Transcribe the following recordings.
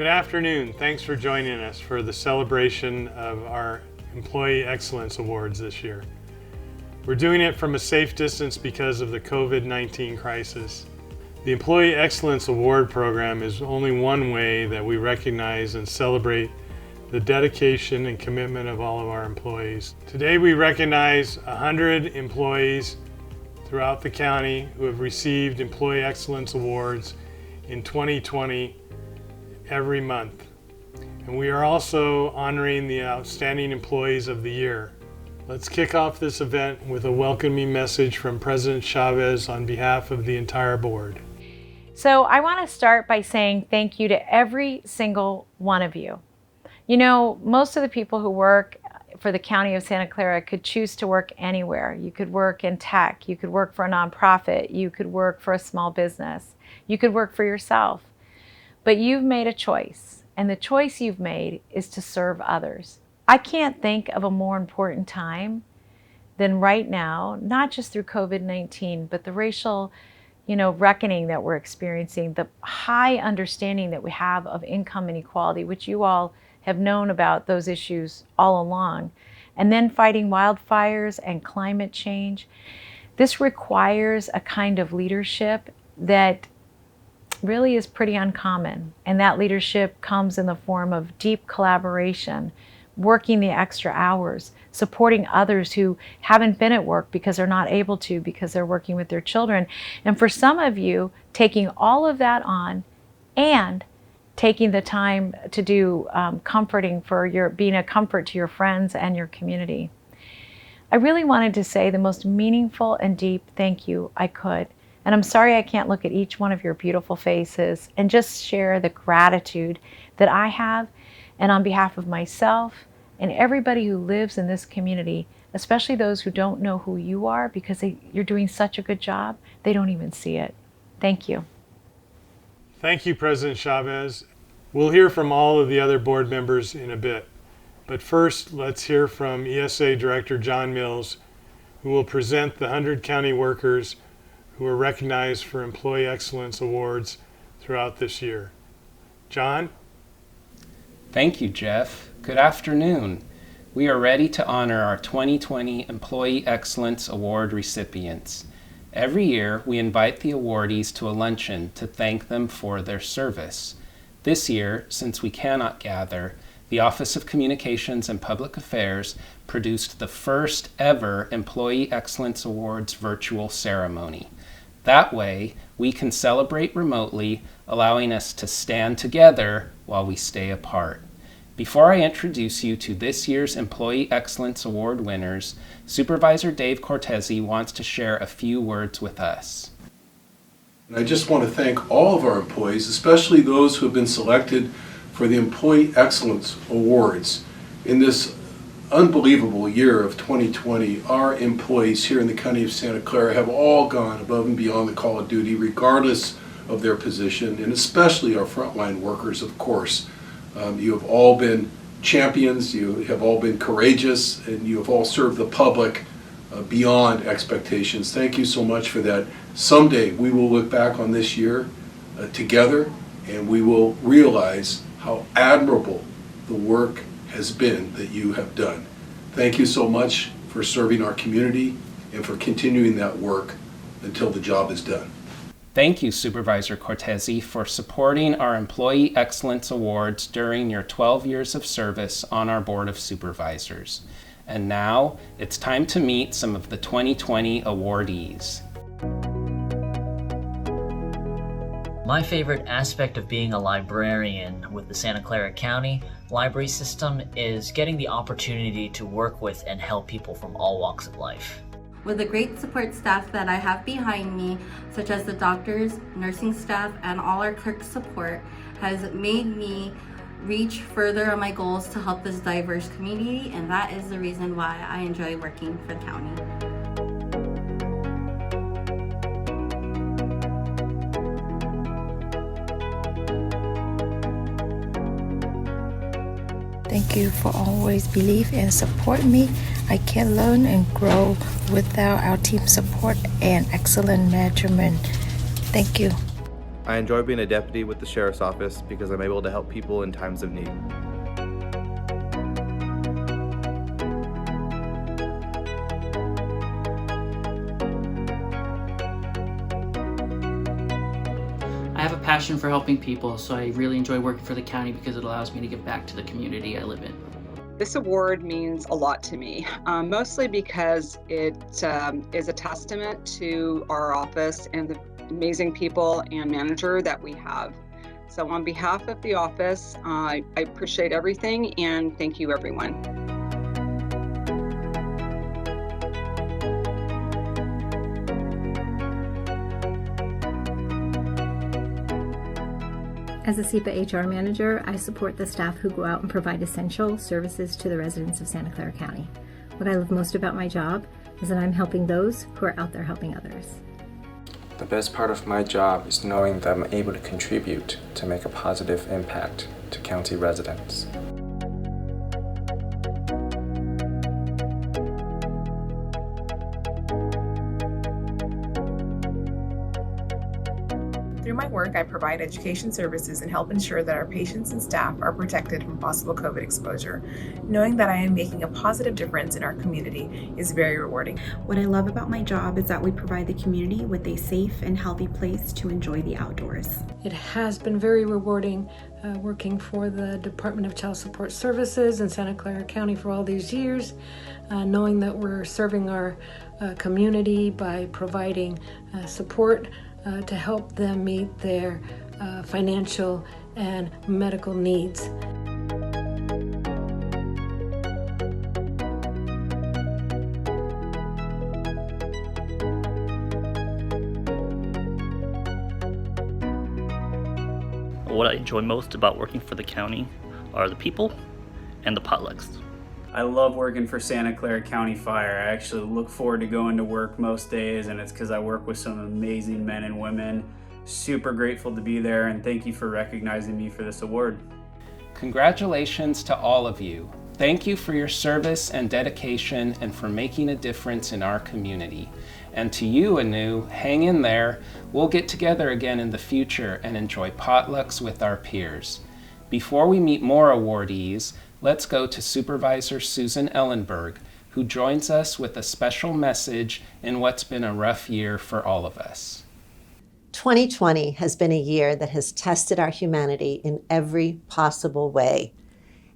Good afternoon. Thanks for joining us for the celebration of our Employee Excellence Awards this year. We're doing it from a safe distance because of the COVID-19 crisis. The Employee Excellence Award program is only one way that we recognize and celebrate the dedication and commitment of all of our employees. Today we recognize 100 employees throughout the county who have received Employee Excellence Awards in 2020 every month. And we are also honoring the Outstanding Employees of the Year. Let's kick off this event with a welcoming message from President Chavez on behalf of the entire board. So I want to start by saying thank you to every single one of you. You know, most of the people who work for the County of Santa Clara could choose to work anywhere. You could work in tech, you could work for a nonprofit, you could work for a small business, you could work for yourself. But you've made a choice, and the choice you've made is to serve others. I can't think of a more important time than right now, not just through COVID-19, but the racial, reckoning that we're experiencing, the high understanding that we have of income inequality, which you all have known about those issues all along, and then fighting wildfires and climate change. This requires a kind of leadership that really is pretty uncommon. And that leadership comes in the form of deep collaboration, working the extra hours, supporting others who haven't been at work because they're not able to because they're working with their children. And for some of you, taking all of that on and taking the time to do comforting for being a comfort to your friends and your community. I really wanted to say the most meaningful and deep thank you I could. And I'm sorry I can't look at each one of your beautiful faces and just share the gratitude that I have, and on behalf of myself and everybody who lives in this community, especially those who don't know who you are because you're doing such a good job, they don't even see it. Thank you. Thank you, President Chavez. We'll hear from all of the other board members in a bit. But first, let's hear from ESA Director John Mills, who will present the 100 county workers who were recognized for Employee Excellence Awards throughout this year. John? Thank you, Jeff. Good afternoon. We are ready to honor our 2020 Employee Excellence Award recipients. Every year, we invite the awardees to a luncheon to thank them for their service. This year, since we cannot gather, the Office of Communications and Public Affairs produced the first ever Employee Excellence Awards virtual ceremony. That way, we can celebrate remotely, allowing us to stand together while we stay apart. Before I introduce you to this year's Employee Excellence Award winners, Supervisor Dave Cortese wants to share a few words with us. And I just want to thank all of our employees, especially those who have been selected for the Employee Excellence Awards. In this unbelievable year of 2020, our employees here in the County of Santa Clara have all gone above and beyond the call of duty, regardless of their position, and especially our frontline workers, of course. You have all been champions, you have all been courageous, and you have all served the public beyond expectations. Thank you so much for that. Someday we will look back on this year together, and we will realize how admirable the work has been that you have done. Thank you so much for serving our community and for continuing that work until the job is done. Thank you, Supervisor Cortese, for supporting our Employee Excellence Awards during your 12 years of service on our Board of Supervisors. And now, it's time to meet some of the 2020 awardees. My favorite aspect of being a librarian with the Santa Clara County library system is getting the opportunity to work with and help people from all walks of life. With the great support staff that I have behind me, such as the doctors, nursing staff, and all our clerk support, has made me reach further on my goals to help this diverse community, and that is the reason why I enjoy working for the county. Thank you for always believe and support me. I can learn and grow without our team support and excellent management. Thank you. I enjoy being a deputy with the Sheriff's Office because I'm able to help people in times of need. I have a passion for helping people, so I really enjoy working for the county because it allows me to give back to the community I live in. This award means a lot to me, mostly because it is a testament to our office and the amazing people and manager that we have. So on behalf of the office, I appreciate everything and thank you, everyone. As a SEPA HR manager, I support the staff who go out and provide essential services to the residents of Santa Clara County. What I love most about my job is that I'm helping those who are out there helping others. The best part of my job is knowing that I'm able to contribute to make a positive impact to county residents. Through my work, I provide education services and help ensure that our patients and staff are protected from possible COVID exposure. Knowing that I am making a positive difference in our community is very rewarding. What I love about my job is that we provide the community with a safe and healthy place to enjoy the outdoors. It has been very rewarding working for the Department of Child Support Services in Santa Clara County for all these years, knowing that we're serving our community by providing support to help them meet their financial and medical needs. What I enjoy most about working for the county are the people and the potlucks. I love working for Santa Clara County Fire. I actually look forward to going to work most days, and it's because I work with some amazing men and women. Super grateful to be there, and thank you for recognizing me for this award. Congratulations to all of you. Thank you for your service and dedication and for making a difference in our community. And to you, Anu, hang in there. We'll get together again in the future and enjoy potlucks with our peers. Before we meet more awardees, let's go to Supervisor Susan Ellenberg, who joins us with a special message in what's been a rough year for all of us. 2020 has been a year that has tested our humanity in every possible way.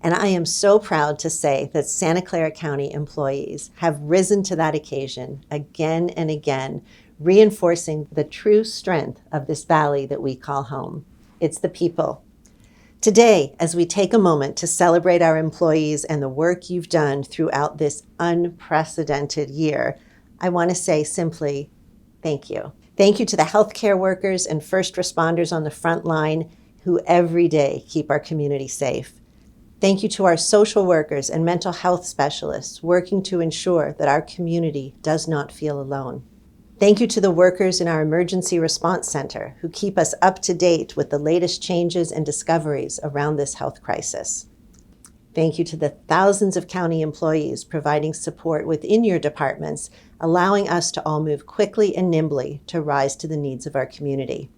And I am so proud to say that Santa Clara County employees have risen to that occasion again and again, reinforcing the true strength of this valley that we call home. It's the people. Today, as we take a moment to celebrate our employees and the work you've done throughout this unprecedented year, I want to say simply, thank you. Thank you to the healthcare workers and first responders on the front line who every day keep our community safe. Thank you to our social workers and mental health specialists working to ensure that our community does not feel alone. Thank you to the workers in our Emergency Response Center who keep us up to date with the latest changes and discoveries around this health crisis. Thank you to the thousands of county employees providing support within your departments, allowing us to all move quickly and nimbly to rise to the needs of our community.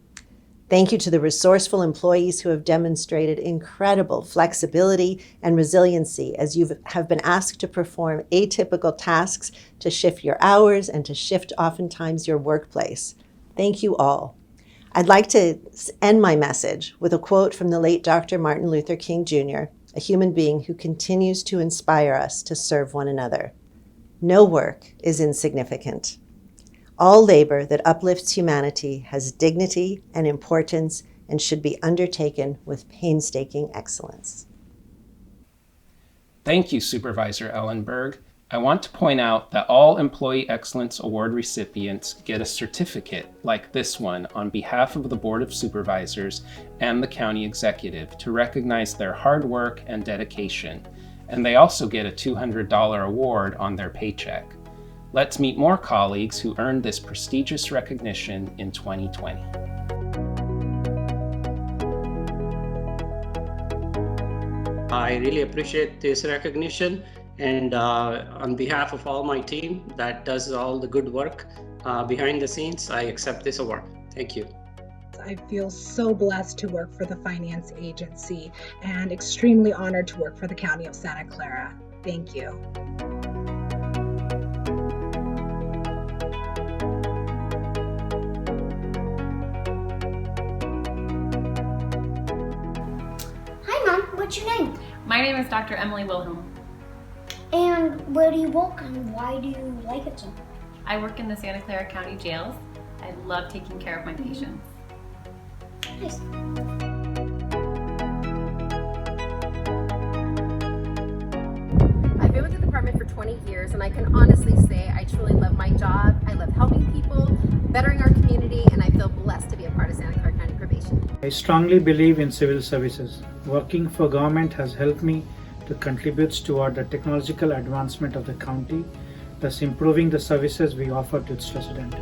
Thank you to the resourceful employees who have demonstrated incredible flexibility and resiliency as you have been asked to perform atypical tasks to shift your hours and to shift oftentimes your workplace. Thank you all. I'd like to end my message with a quote from the late Dr. Martin Luther King Jr., a human being who continues to inspire us to serve one another. No work is insignificant. All labor that uplifts humanity has dignity and importance and should be undertaken with painstaking excellence. Thank you, Supervisor Ellenberg. I want to point out that all Employee Excellence Award recipients get a certificate like this one on behalf of the Board of Supervisors and the County Executive to recognize their hard work and dedication. And they also get a $200 award on their paycheck. Let's meet more colleagues who earned this prestigious recognition in 2020. I really appreciate this recognition, and on behalf of all my team that does all the good work behind the scenes, I accept this award. Thank you. I feel so blessed to work for the finance agency and extremely honored to work for the County of Santa Clara. Thank you. Hi, Mom. What's your name? My name is Dr. Emily Wilhelm. And where do you work and why do you like it so much? I work in the Santa Clara County jails. I love taking care of my patients. Nice. I've been with the department for 20 years and I can honestly say I truly love my job. I love helping people, bettering our community, and I feel blessed to be a part of Santa Clara County Probation. I strongly believe in civil services. Working for government has helped me to contribute toward the technological advancement of the county, thus improving the services we offer to its residents.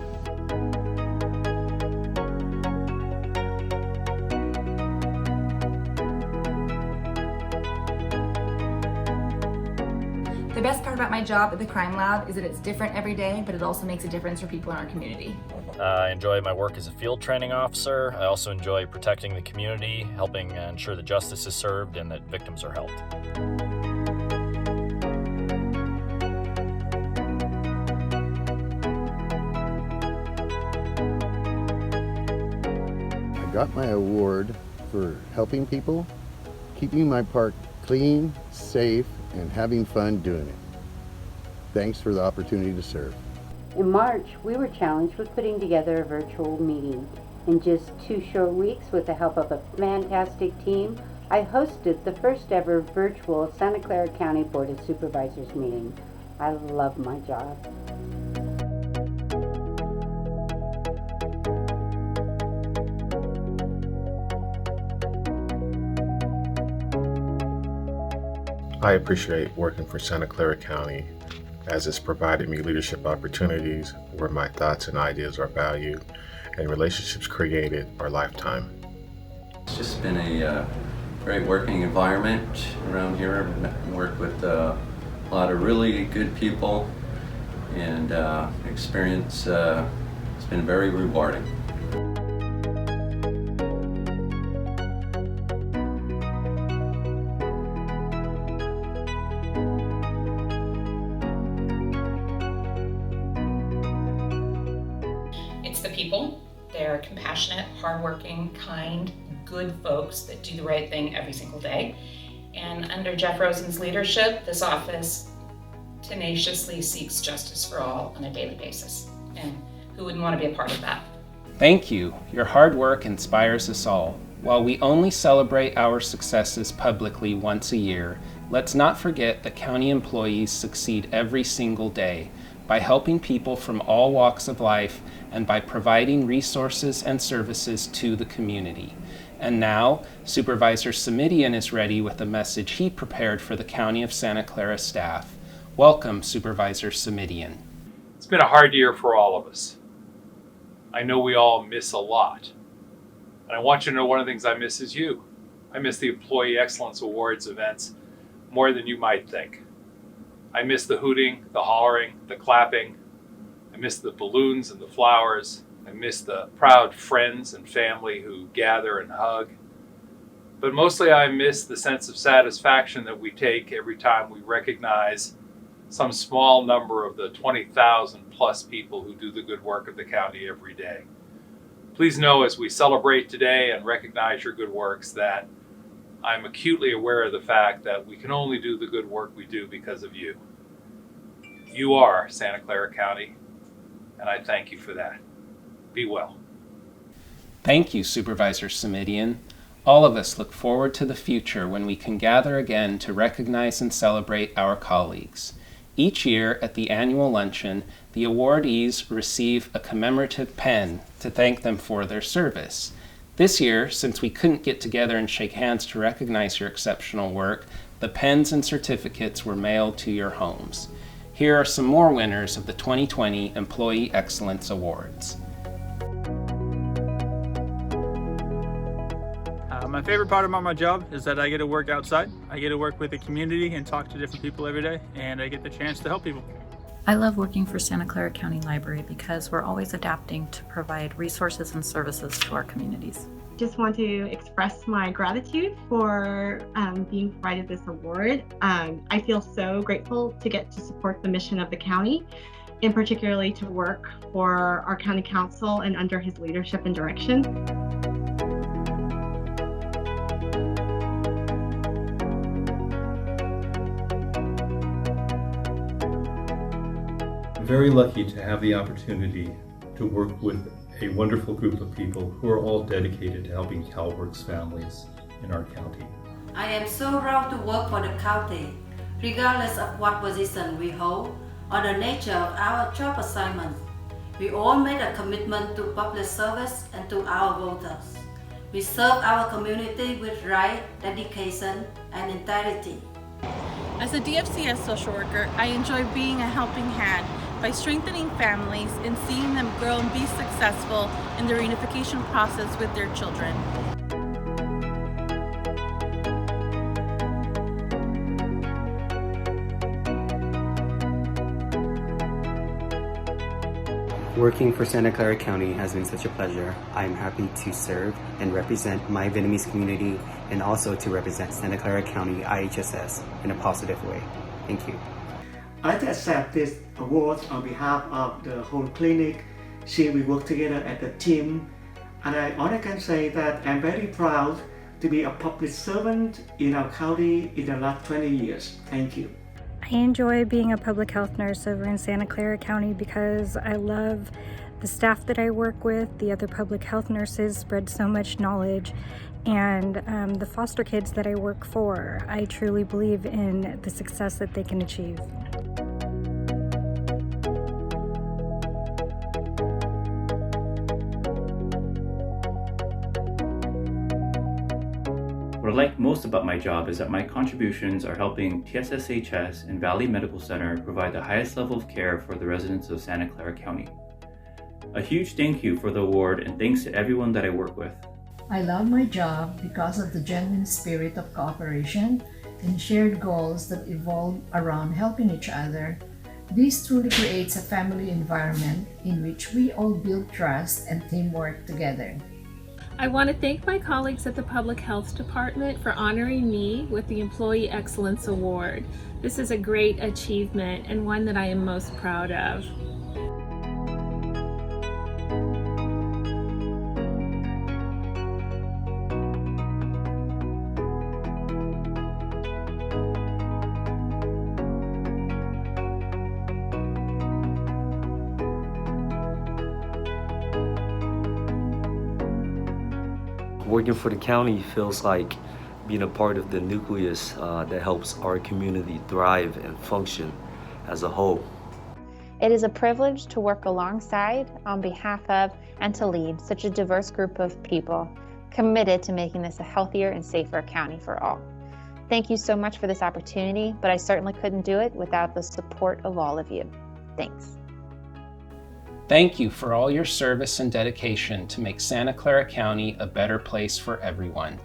The best part about my job at the crime lab is that it's different every day, but it also makes a difference for people in our community. I enjoy my work as a field training officer. I also enjoy protecting the community, helping ensure that justice is served and that victims are helped. I got my award for helping people, keeping my park clean, safe, and having fun doing it. Thanks for the opportunity to serve. In March, we were challenged with putting together a virtual meeting. In just 2 short weeks, with the help of a fantastic team, I hosted the first ever virtual Santa Clara County Board of Supervisors meeting. I love my job. I appreciate working for Santa Clara County, as it's provided me leadership opportunities where my thoughts and ideas are valued and relationships created are lifetime. It's just been a great working environment around here. I've worked with a lot of really good people, and experience it's been very rewarding. It's the people. They're compassionate, hardworking, kind, good folks that do the right thing every single day. And under Jeff Rosen's leadership, this office tenaciously seeks justice for all on a daily basis. And who wouldn't want to be a part of that? Thank you. Your hard work inspires us all. While we only celebrate our successes publicly once a year, let's not forget that county employees succeed every single day by helping people from all walks of life and by providing resources and services to the community. And now, Supervisor Simidian is ready with a message he prepared for the County of Santa Clara staff. Welcome, Supervisor Simidian. It's been a hard year for all of us. I know we all miss a lot. And I want you to know one of the things I miss is you. I miss the Employee Excellence Awards events more than you might think. I miss the hooting, the hollering, the clapping. I miss the balloons and the flowers. I miss the proud friends and family who gather and hug. But mostly I miss the sense of satisfaction that we take every time we recognize some small number of the 20,000 plus people who do the good work of the county every day. Please know, as we celebrate today and recognize your good works, that I'm acutely aware of the fact that we can only do the good work we do because of you. You are Santa Clara County, and I thank you for that. Be well. Thank you, Supervisor Simidian. All of us look forward to the future when we can gather again to recognize and celebrate our colleagues. Each year at the annual luncheon, the awardees receive a commemorative pen to thank them for their service. This year, since we couldn't get together and shake hands to recognize your exceptional work, the pens and certificates were mailed to your homes. Here are some more winners of the 2020 Employee Excellence Awards. My favorite part about my job is that I get to work outside. I get to work with the community and talk to different people every day, and I get the chance to help people. I love working for Santa Clara County Library because we're always adapting to provide resources and services to our communities. Just want to express my gratitude for being provided this award. I feel so grateful to get to support the mission of the county, and particularly to work for our county council and under his leadership and direction. I'm very lucky to have the opportunity to work with a wonderful group of people who are all dedicated to helping CalWorks families in our county. I am so proud to work for the county, regardless of what position we hold or the nature of our job assignment. We all made a commitment to public service and to our voters. We serve our community with right, dedication, and integrity. As a DFCS social worker, I enjoy being a helping hand by strengthening families and seeing them grow and be successful in the reunification process with their children. Working for Santa Clara County has been such a pleasure. I am happy to serve and represent my Vietnamese community and also to represent Santa Clara County IHSS in a positive way. Thank you. I'd like to accept this award on behalf of the whole clinic, since we work together as a team. And I only can say that I'm very proud to be a public servant in our county in the last 20 years. Thank you. I enjoy being a public health nurse over in Santa Clara County because I love the staff that I work with. The other public health nurses spread so much knowledge, and the foster kids that I work for. I truly believe in the success that they can achieve. What I like most about my job is that my contributions are helping TSSHS and Valley Medical Center provide the highest level of care for the residents of Santa Clara County. A huge thank you for the award and thanks to everyone that I work with. I love my job because of the genuine spirit of cooperation and shared goals that evolve around helping each other. This truly creates a family environment in which we all build trust and teamwork together. I want to thank my colleagues at the Public Health Department for honoring me with the Employee Excellence Award. This is a great achievement and one that I am most proud of. Working for the county feels like being a part of the nucleus that helps our community thrive and function as a whole. It is a privilege to work alongside, on behalf of, and to lead such a diverse group of people committed to making this a healthier and safer county for all. Thank you so much for this opportunity, but I certainly couldn't do it without the support of all of you. Thanks. Thank you for all your service and dedication to make Santa Clara County a better place for everyone.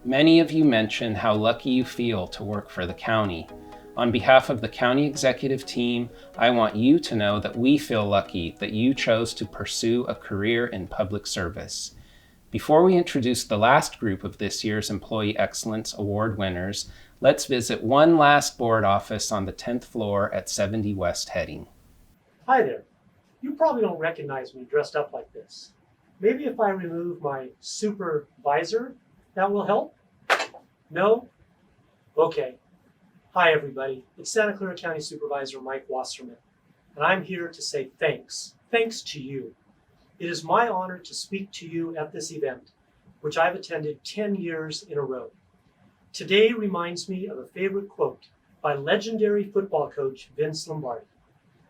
Many of you mentioned how lucky you feel to work for the county. On behalf of the county executive team, I want you to know that we feel lucky that you chose to pursue a career in public service. Before we introduce the last group of this year's Employee Excellence Award winners, let's visit one last board office on the 10th floor at 70 West Heading. Hi there. You probably don't recognize me dressed up like this. Maybe if I remove my supervisor, that will help? No? Okay. Hi everybody, it's Santa Clara County Supervisor Mike Wasserman, and I'm here to say thanks. Thanks to you. It is my honor to speak to you at this event, which I've attended 10 years in a row. Today reminds me of a favorite quote by legendary football coach Vince Lombardi.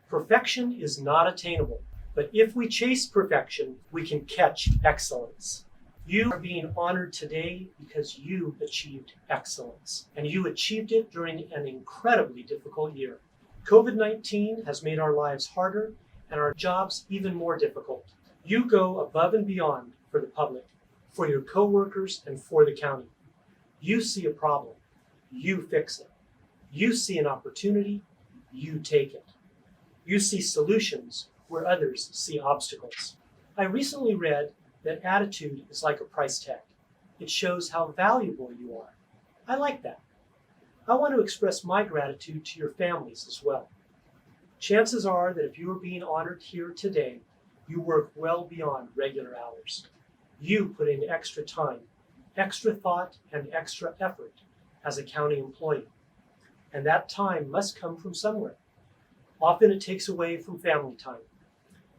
Perfection is not attainable, but if we chase perfection, we can catch excellence. You are being honored today because you achieved excellence, and you achieved it during an incredibly difficult year. COVID-19 has made our lives harder and our jobs even more difficult. You go above and beyond for the public, for your coworkers, and for the county. You see a problem, you fix it. You see an opportunity, you take it. You see solutions where others see obstacles. I recently read that attitude is like a price tag. It shows how valuable you are. I like that. I want to express my gratitude to your families as well. Chances are that if you are being honored here today, you work well beyond regular hours. You put in extra time, extra thought, and extra effort as a county employee. And that time must come from somewhere. Often it takes away from family time.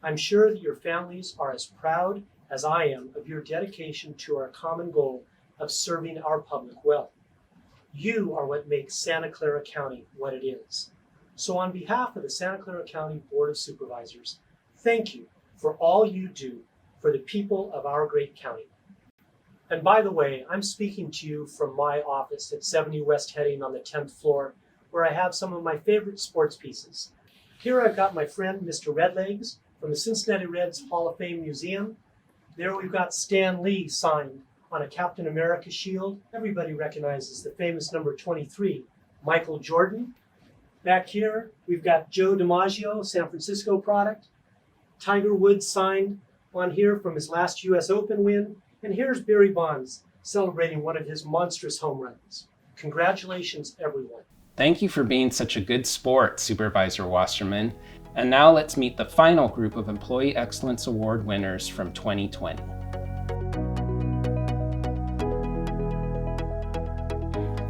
I'm sure that your families are as proud as I am of your dedication to our common goal of serving our public well. You are what makes Santa Clara County what it is. So on behalf of the Santa Clara County Board of Supervisors, thank you for all you do for the people of our great county. And by the way, I'm speaking to you from my office at 70 West Heading on the 10th floor, where I have some of my favorite sports pieces. Here I've got my friend, Mr. Redlegs, from the Cincinnati Reds Hall of Fame Museum. There we've got Stan Lee signed on a Captain America shield. Everybody recognizes the famous number 23, Michael Jordan. Back here, we've got Joe DiMaggio, San Francisco product. Tiger Woods signed on here from his last US Open win. And here's Barry Bonds celebrating one of his monstrous home runs. Congratulations, everyone. Thank you for being such a good sport, Supervisor Wasserman. And now let's meet the final group of Employee Excellence Award winners from 2020.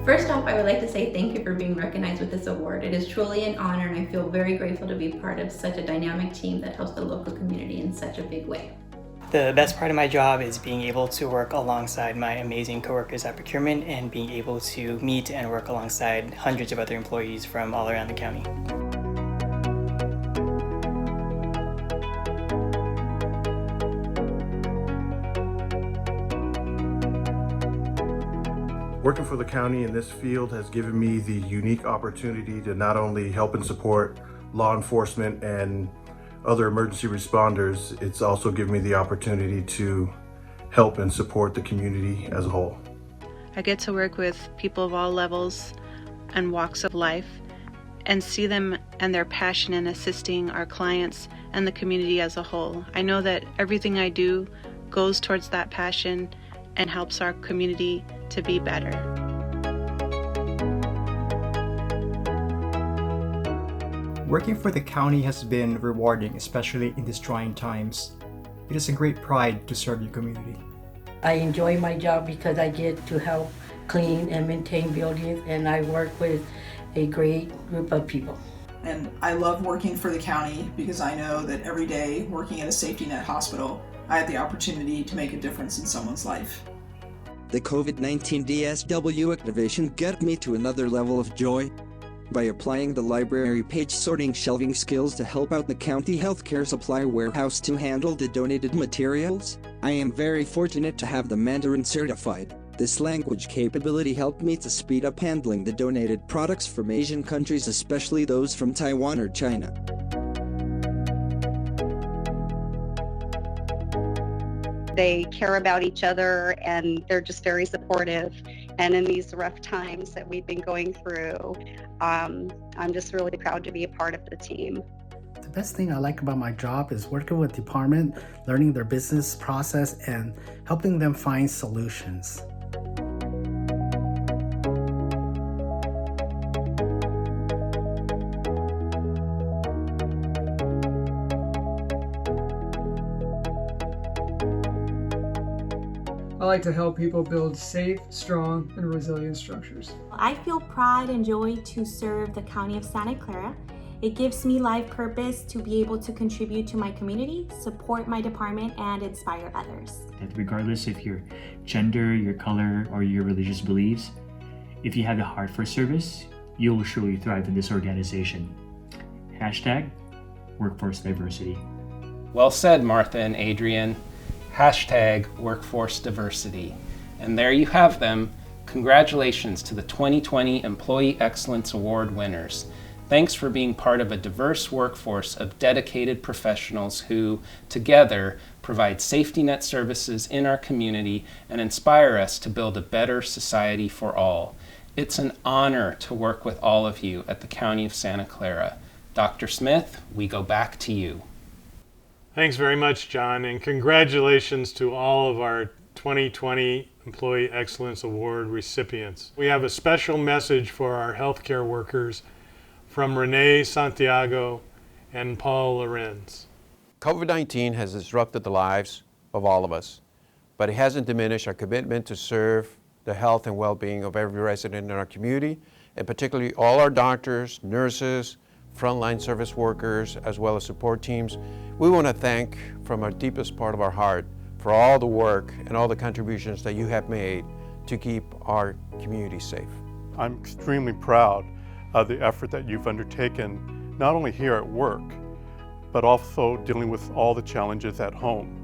First off, I would like to say thank you for being recognized with this award. It is truly an honor, and I feel very grateful to be part of such a dynamic team that helps the local community in such a big way. The best part of my job is being able to work alongside my amazing coworkers at procurement and being able to meet and work alongside hundreds of other employees from all around the county. Working for the county in this field has given me the unique opportunity to not only help and support law enforcement and other emergency responders, it's also given me the opportunity to help and support the community as a whole. I get to work with people of all levels and walks of life and see them and their passion in assisting our clients and the community as a whole. I know that everything I do goes towards that passion and helps our community to be better. Working for the county has been rewarding, especially in these trying times. It is a great pride to serve your community. I enjoy my job because I get to help clean and maintain buildings, and I work with a great group of people. And I love working for the county because I know that every day working at a safety net hospital, I have the opportunity to make a difference in someone's life. The COVID-19 DSW activation got me to another level of joy. By applying the library page sorting shelving skills to help out the county healthcare supply warehouse to handle the donated materials, I am very fortunate to have the Mandarin certified. This language capability helped me to speed up handling the donated products from Asian countries, especially those from Taiwan or China. They care about each other and they're just very supportive. And in these rough times that we've been going through, I'm just really proud to be a part of the team. The best thing I like about my job is working with the department, learning their business process, and helping them find solutions. I like to help people build safe, strong, and resilient structures. I feel pride and joy to serve the County of Santa Clara. It gives me life purpose to be able to contribute to my community, support my department, and inspire others. That regardless of your gender, your color, or your religious beliefs, if you have a heart for service, you will surely thrive in this organization. Hashtag workforce diversity. Well said, Martha and Adrian. Hashtag workforce diversity. And there you have them. Congratulations to the 2020 Employee Excellence Award winners. Thanks for being part of a diverse workforce of dedicated professionals who, together, provide safety net services in our community and inspire us to build a better society for all. It's an honor to work with all of you at the County of Santa Clara. Dr. Smith, we go back to you. Thanks very much, John, and congratulations to all of our 2020 Employee Excellence Award recipients. We have a special message for our healthcare workers from Renee Santiago and Paul Lorenz. COVID-19 has disrupted the lives of all of us, but it hasn't diminished our commitment to serve the health and well-being of every resident in our community, and particularly all our doctors, nurses, frontline service workers, as well as support teams. We want to thank from our deepest part of our heart for all the work and all the contributions that you have made to keep our community safe. I'm extremely proud of the effort that you've undertaken, not only here at work, but also dealing with all the challenges at home.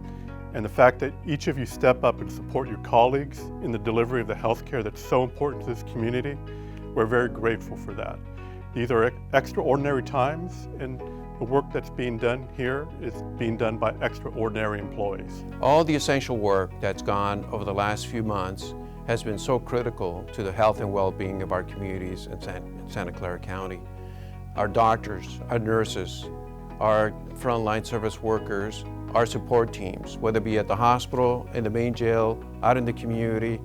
And the fact that each of you step up and support your colleagues in the delivery of the healthcare that's so important to this community, we're very grateful for that. These are extraordinary times, and the work that's being done here is being done by extraordinary employees. All the essential work that's gone over the last few months has been so critical to the health and well-being of our communities in Santa Clara County. Our doctors, our nurses, our frontline service workers, our support teams, whether it be at the hospital, in the main jail, out in the community,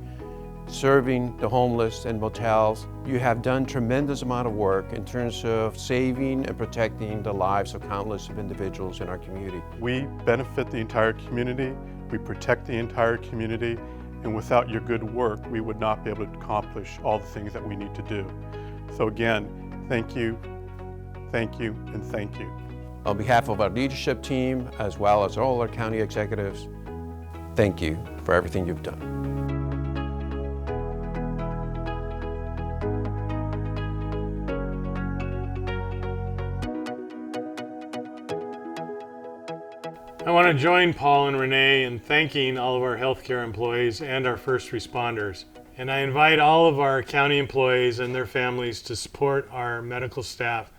serving the homeless and motels. You have done tremendous amount of work in terms of saving and protecting the lives of countless of individuals in our community. We benefit the entire community, we protect the entire community, and without your good work, we would not be able to accomplish all the things that we need to do. So again, thank you, and thank you. On behalf of our leadership team, as well as all our county executives, thank you for everything you've done. I want to join Paul and Renee in thanking all of our healthcare employees and our first responders. And I invite all of our county employees and their families to support our medical staff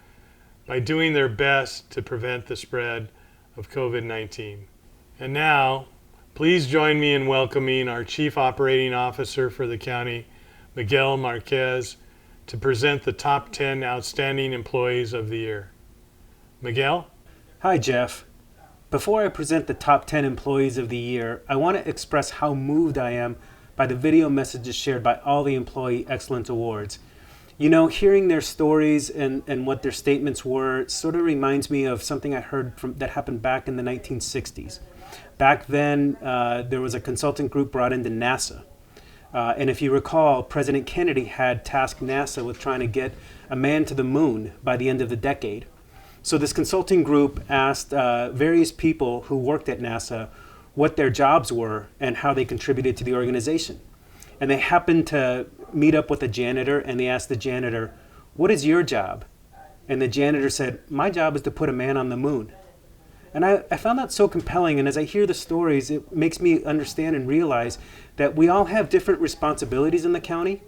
by doing their best to prevent the spread of COVID-19. And now, please join me in welcoming our Chief Operating Officer for the county, Miguel Marquez, to present the top 10 outstanding employees of the year. Miguel? Hi, Jeff. Before I present the top 10 employees of the year, I want to express how moved I am by the video messages shared by all the Employee Excellence Awards. You know, hearing their stories and what their statements were sort of reminds me of something I heard that happened back in the 1960s. Back then, there was a consultant group brought into NASA. And if you recall, President Kennedy had tasked NASA with trying to get a man to the moon by the end of the decade. So this consulting group asked various people who worked at NASA what their jobs were and how they contributed to the organization. And they happened to meet up with a janitor, and they asked the janitor, "What is your job?" And the janitor said, "My job is to put a man on the moon." And I found that so compelling, and as I hear the stories, it makes me understand and realize that we all have different responsibilities in the county,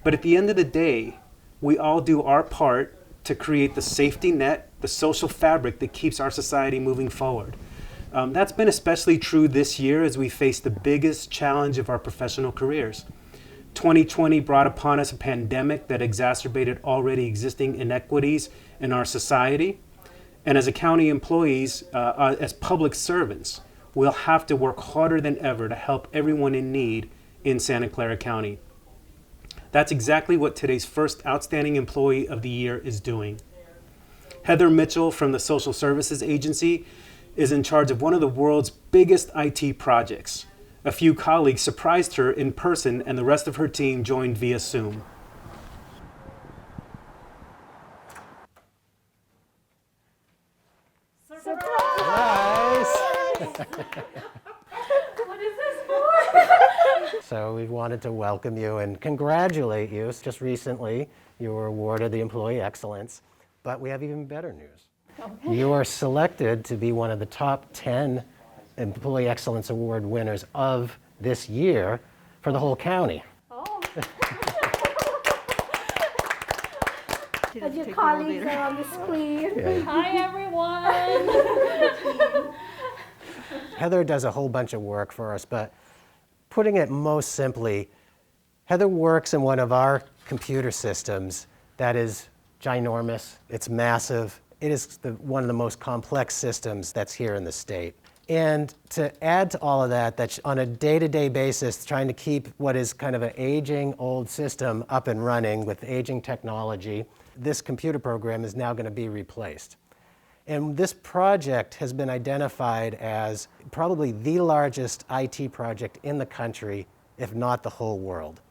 but at the end of the day, we all do our part to create the safety net, the social fabric that keeps our society moving forward. That's been especially true this year as we face the biggest challenge of our professional careers. 2020 brought upon us a pandemic that exacerbated already existing inequities in our society. And as a county employees, as public servants, we'll have to work harder than ever to help everyone in need in Santa Clara County. That's exactly what today's first Outstanding Employee of the Year is doing. Heather Mitchell from the Social Services Agency is in charge of one of the world's biggest IT projects. A few colleagues surprised her in person, and the rest of her team joined via Zoom. Surprise! What is this for? So we wanted to welcome you and congratulate you. Just recently, you were awarded the Employee Excellence, but we have even better news. Okay. You are selected to be one of the top 10 Employee Excellence Award winners of this year for the whole county. Oh. And your colleagues are on the screen. Yeah. Hi, everyone. Heather does a whole bunch of work for us, but putting it most simply, Heather works in one of our computer systems that is ginormous, it's massive, It is one of the most complex systems that's here in the state. And to add to all of that, that's on a day-to-day basis, trying to keep what is kind of an aging old system up and running with aging technology, this computer program is now going to be replaced. And this project has been identified as probably the largest IT project in the country, if not the whole world.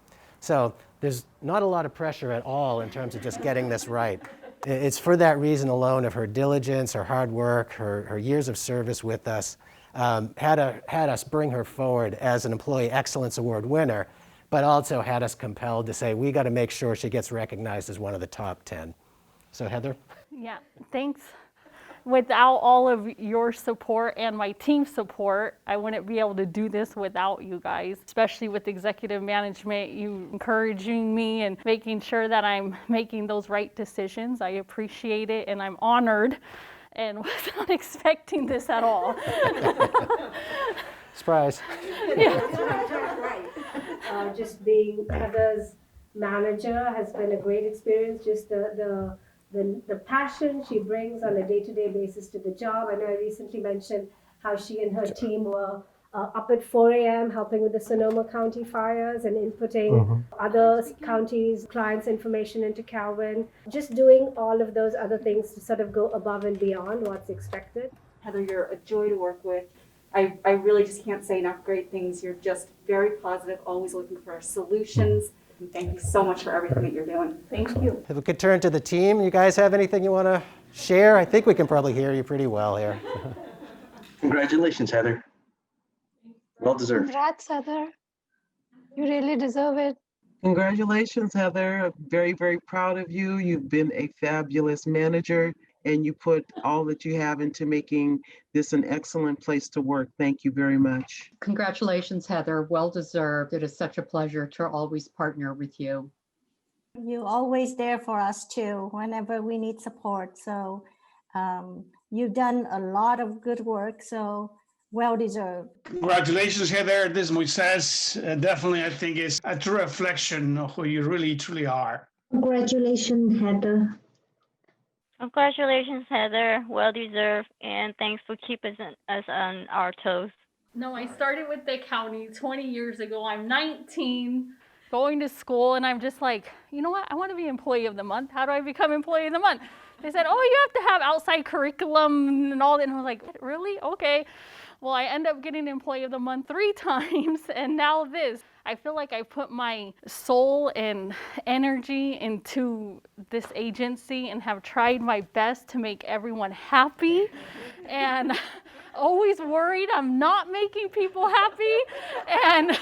So there's not a lot of pressure at all in terms of just getting this right. It's for that reason alone of her diligence, her hard work, her years of service with us, had us bring her forward as an Employee Excellence Award winner, but also had us compelled to say, we got to make sure she gets recognized as one of the top 10. So Heather? Yeah, thanks. Without all of your support and my team's support, I wouldn't be able to do this without you guys, especially with executive management, you encouraging me and making sure that I'm making those right decisions. I appreciate it and I'm honored and was not expecting this at all. Surprise. Yeah. Just being Heather's manager has been a great experience. Just the passion she brings on a day-to-day basis to the job. I know I recently mentioned how she and her team were up at 4 a.m. helping with the Sonoma County fires and inputting other counties' clients' information into Calvin. Just doing all of those other things to sort of go above and beyond what's expected. Heather, you're a joy to work with. I really just can't say enough great things. You're just very positive, always looking for solutions. And thank you so much for everything that you're doing. Thank you. If we could turn to the team, you guys have anything you want to share? I think we can probably hear you pretty well here. Congratulations, Heather. Well deserved. Congrats, Heather. You really deserve it. Congratulations, Heather. I'm very, very proud of you. You've been a fabulous manager and you put all that you have into making this an excellent place to work. Thank you very much. Congratulations, Heather. Well deserved. It is such a pleasure to always partner with you. You're always there for us too, whenever we need support. So you've done a lot of good work, so well deserved. Congratulations, Heather. This Moises definitely, I think, is a true reflection of who you really, truly are. Congratulations, Heather. Congratulations, Heather. Well deserved, and thanks for keeping us on our toes. No, I started with the county 20 years ago. I'm 19, going to school, and I'm just like, you know what? I want to be Employee of the Month. How do I become Employee of the Month? They said, oh, you have to have outside curriculum and all that. And I was like, really? Okay. Well, I end up getting Employee of the Month 3 times, and now this. I feel like I put my soul and energy into this agency and have tried my best to make everyone happy, and always worried I'm not making people happy, and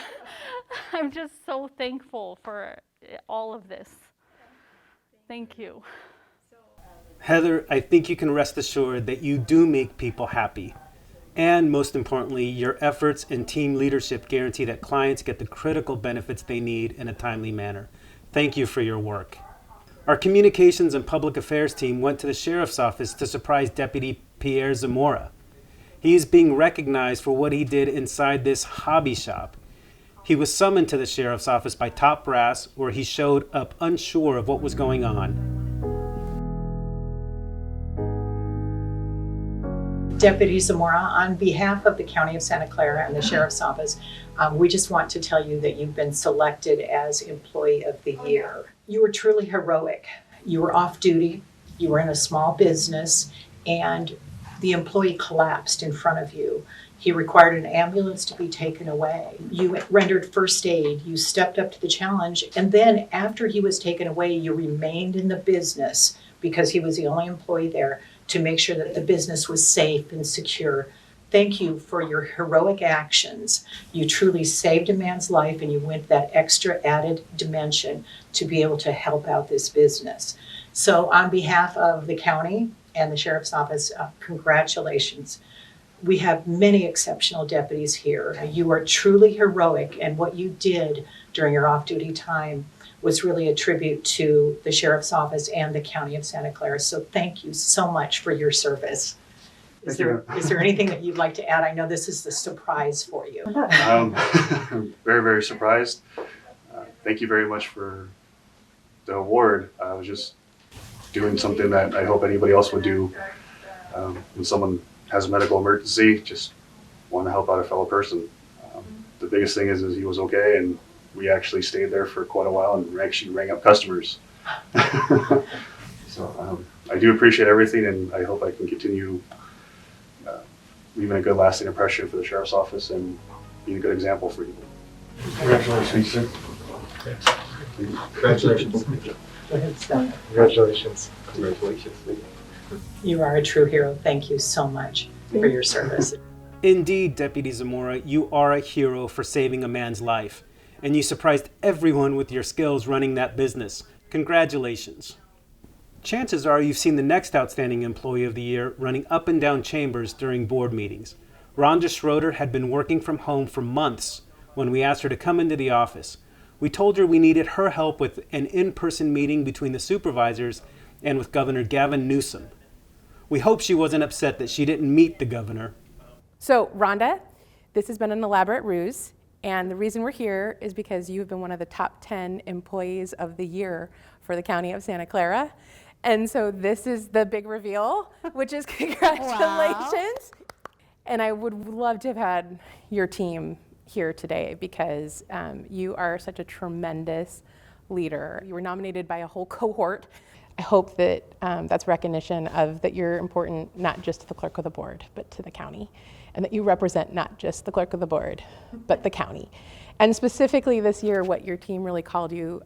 I'm just so thankful for all of this. Thank you. Heather, I think you can rest assured that you do make people happy. And most importantly, your efforts and team leadership guarantee that clients get the critical benefits they need in a timely manner. Thank you for your work. Our communications and public affairs team went to the sheriff's office to surprise Deputy Pierre Zamora. He is being recognized for what he did inside this hobby shop. He was summoned to the sheriff's office by top brass, where he showed up unsure of what was going on. Deputy Zamora, on behalf of the County of Santa Clara and the Sheriff's Office, we just want to tell you that you've been selected as Employee of the Year. You were truly heroic. You were off duty, you were in a small business, and the employee collapsed in front of you. He required an ambulance to be taken away. You rendered first aid, you stepped up to the challenge, and then after he was taken away, you remained in the business because he was the only employee there to make sure that the business was safe and secure. Thank you for your heroic actions. You truly saved a man's life and you went that extra added dimension to be able to help out this business. So on behalf of the county and the Sheriff's Office, congratulations. We have many exceptional deputies here. You are truly heroic, and what you did during your off-duty time was really a tribute to the Sheriff's Office and the County of Santa Clara. So thank you so much for your service. Is there anything that you'd like to add? I know this is the surprise for you. I'm very, very surprised. Thank you very much for the award. I was just doing something that I hope anybody else would do. When someone has a medical emergency, just want to help out a fellow person. The biggest thing is he was okay, and we actually stayed there for quite a while and actually rang up customers. So I do appreciate everything, and I hope I can continue leaving a good lasting impression for the Sheriff's Office and being a good example for people. Congratulations, sir. Congratulations. Congratulations. Congratulations. You are a true hero. Thank you so much for your service. Indeed, Deputy Zamora, you are a hero for saving a man's life, and you surprised everyone with your skills running that business. Congratulations. Chances are you've seen the next Outstanding Employee of the Year running up and down chambers during board meetings. Rhonda Schroeder had been working from home for months when we asked her to come into the office. We told her we needed her help with an in-person meeting between the supervisors and with Governor Gavin Newsom. We hope she wasn't upset that she didn't meet the governor. So, Rhonda, this has been an elaborate ruse, and the reason we're here is because you have been one of the top 10 employees of the year for the County of Santa Clara. And so this is the big reveal, which is congratulations. Wow. And I would love to have had your team here today because you are such a tremendous leader. You were nominated by a whole cohort. I hope that that's recognition of that you're important not just to the clerk of the board, but to the county, and that you represent not just the clerk of the board, but the county. And specifically this year, what your team really called you,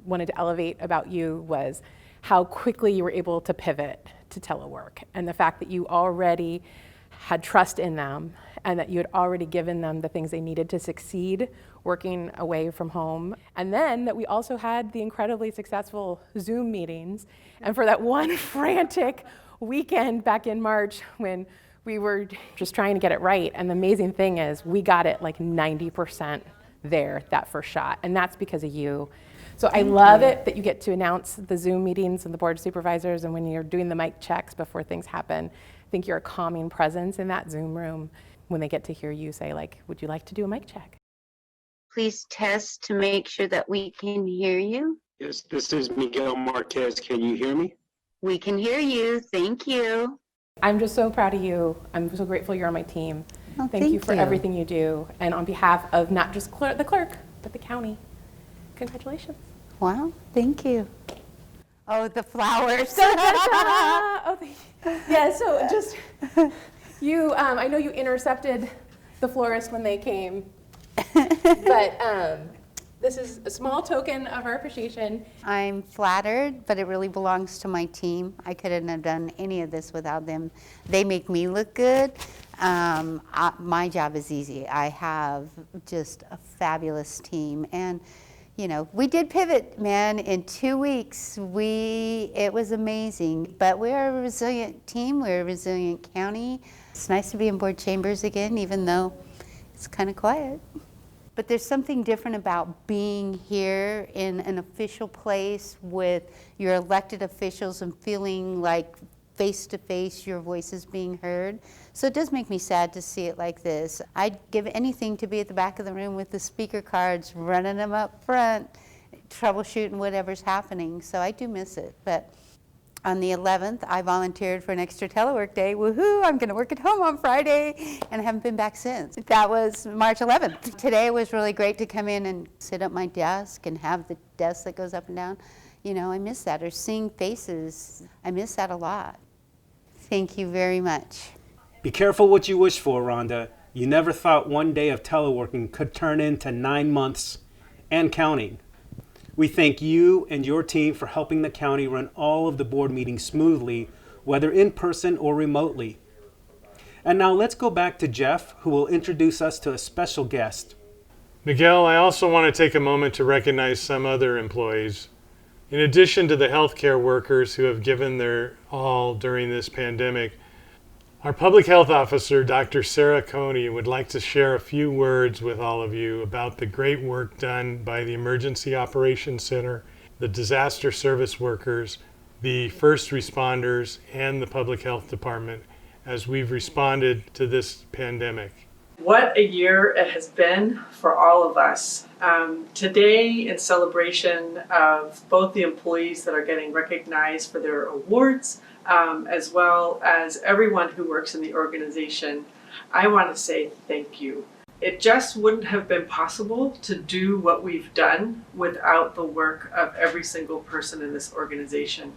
wanted to elevate about you was how quickly you were able to pivot to telework, and the fact that you already had trust in them and that you had already given them the things they needed to succeed working away from home. And then that we also had the incredibly successful Zoom meetings. And for that one frantic weekend back in March when we were just trying to get it right. And the amazing thing is we got it like 90% there that first shot. And that's because of you. So I love it that you get to announce the Zoom meetings and the board of supervisors, and when you're doing the mic checks before things happen, I think you're a calming presence in that Zoom room when they get to hear you say, like, would you like to do a mic check? Please test to make sure that we can hear you. Yes, this is Miguel Marquez. Can you hear me? We can hear you. Thank you. I'm just so proud of you. I'm so grateful you're on my team. Oh, thank you for everything you do. And on behalf of not just the clerk, but the county, congratulations. Wow, thank you. Oh, the flowers. Oh, thank you. Yeah, so just, you, I know you intercepted the florist when they came, but this is a small token of our appreciation. I'm flattered, but it really belongs to my team. I couldn't have done any of this without them. They make me look good. My job is easy. I have just a fabulous team. And you know, we did pivot, man, in 2 weeks. It was amazing, but we're a resilient team. We're a resilient county. It's nice to be in board chambers again, even though it's kind of quiet. But there's something different about being here in an official place with your elected officials and feeling like face to face your voice is being heard. So it does make me sad to see it like this. I'd give anything to be at the back of the room with the speaker cards, running them up front, troubleshooting whatever's happening. So I do miss it. But on the 11th, I volunteered for an extra telework day. Woohoo, I'm gonna work at home on Friday, and I haven't been back since. That was March 11th. Today was really great to come in and sit at my desk and have the desk that goes up and down. You know, I miss that, or seeing faces. I miss that a lot. Thank you very much. Be careful what you wish for, Rhonda. You never thought one day of teleworking could turn into 9 months and counting. We thank you and your team for helping the county run all of the board meetings smoothly, whether in person or remotely. And now let's go back to Jeff, who will introduce us to a special guest. Miguel, I also want to take a moment to recognize some other employees. In addition to the healthcare workers who have given their all during this pandemic, our public health officer, Dr. Sarah Coney, would like to share a few words with all of you about the great work done by the Emergency Operations Center, the disaster service workers, the first responders, and the public health department as we've responded to this pandemic. What a year it has been for all of us. Today, in celebration of both the employees that are getting recognized for their awards, as well as everyone who works in the organization, I want to say thank you. It just wouldn't have been possible to do what we've done without the work of every single person in this organization.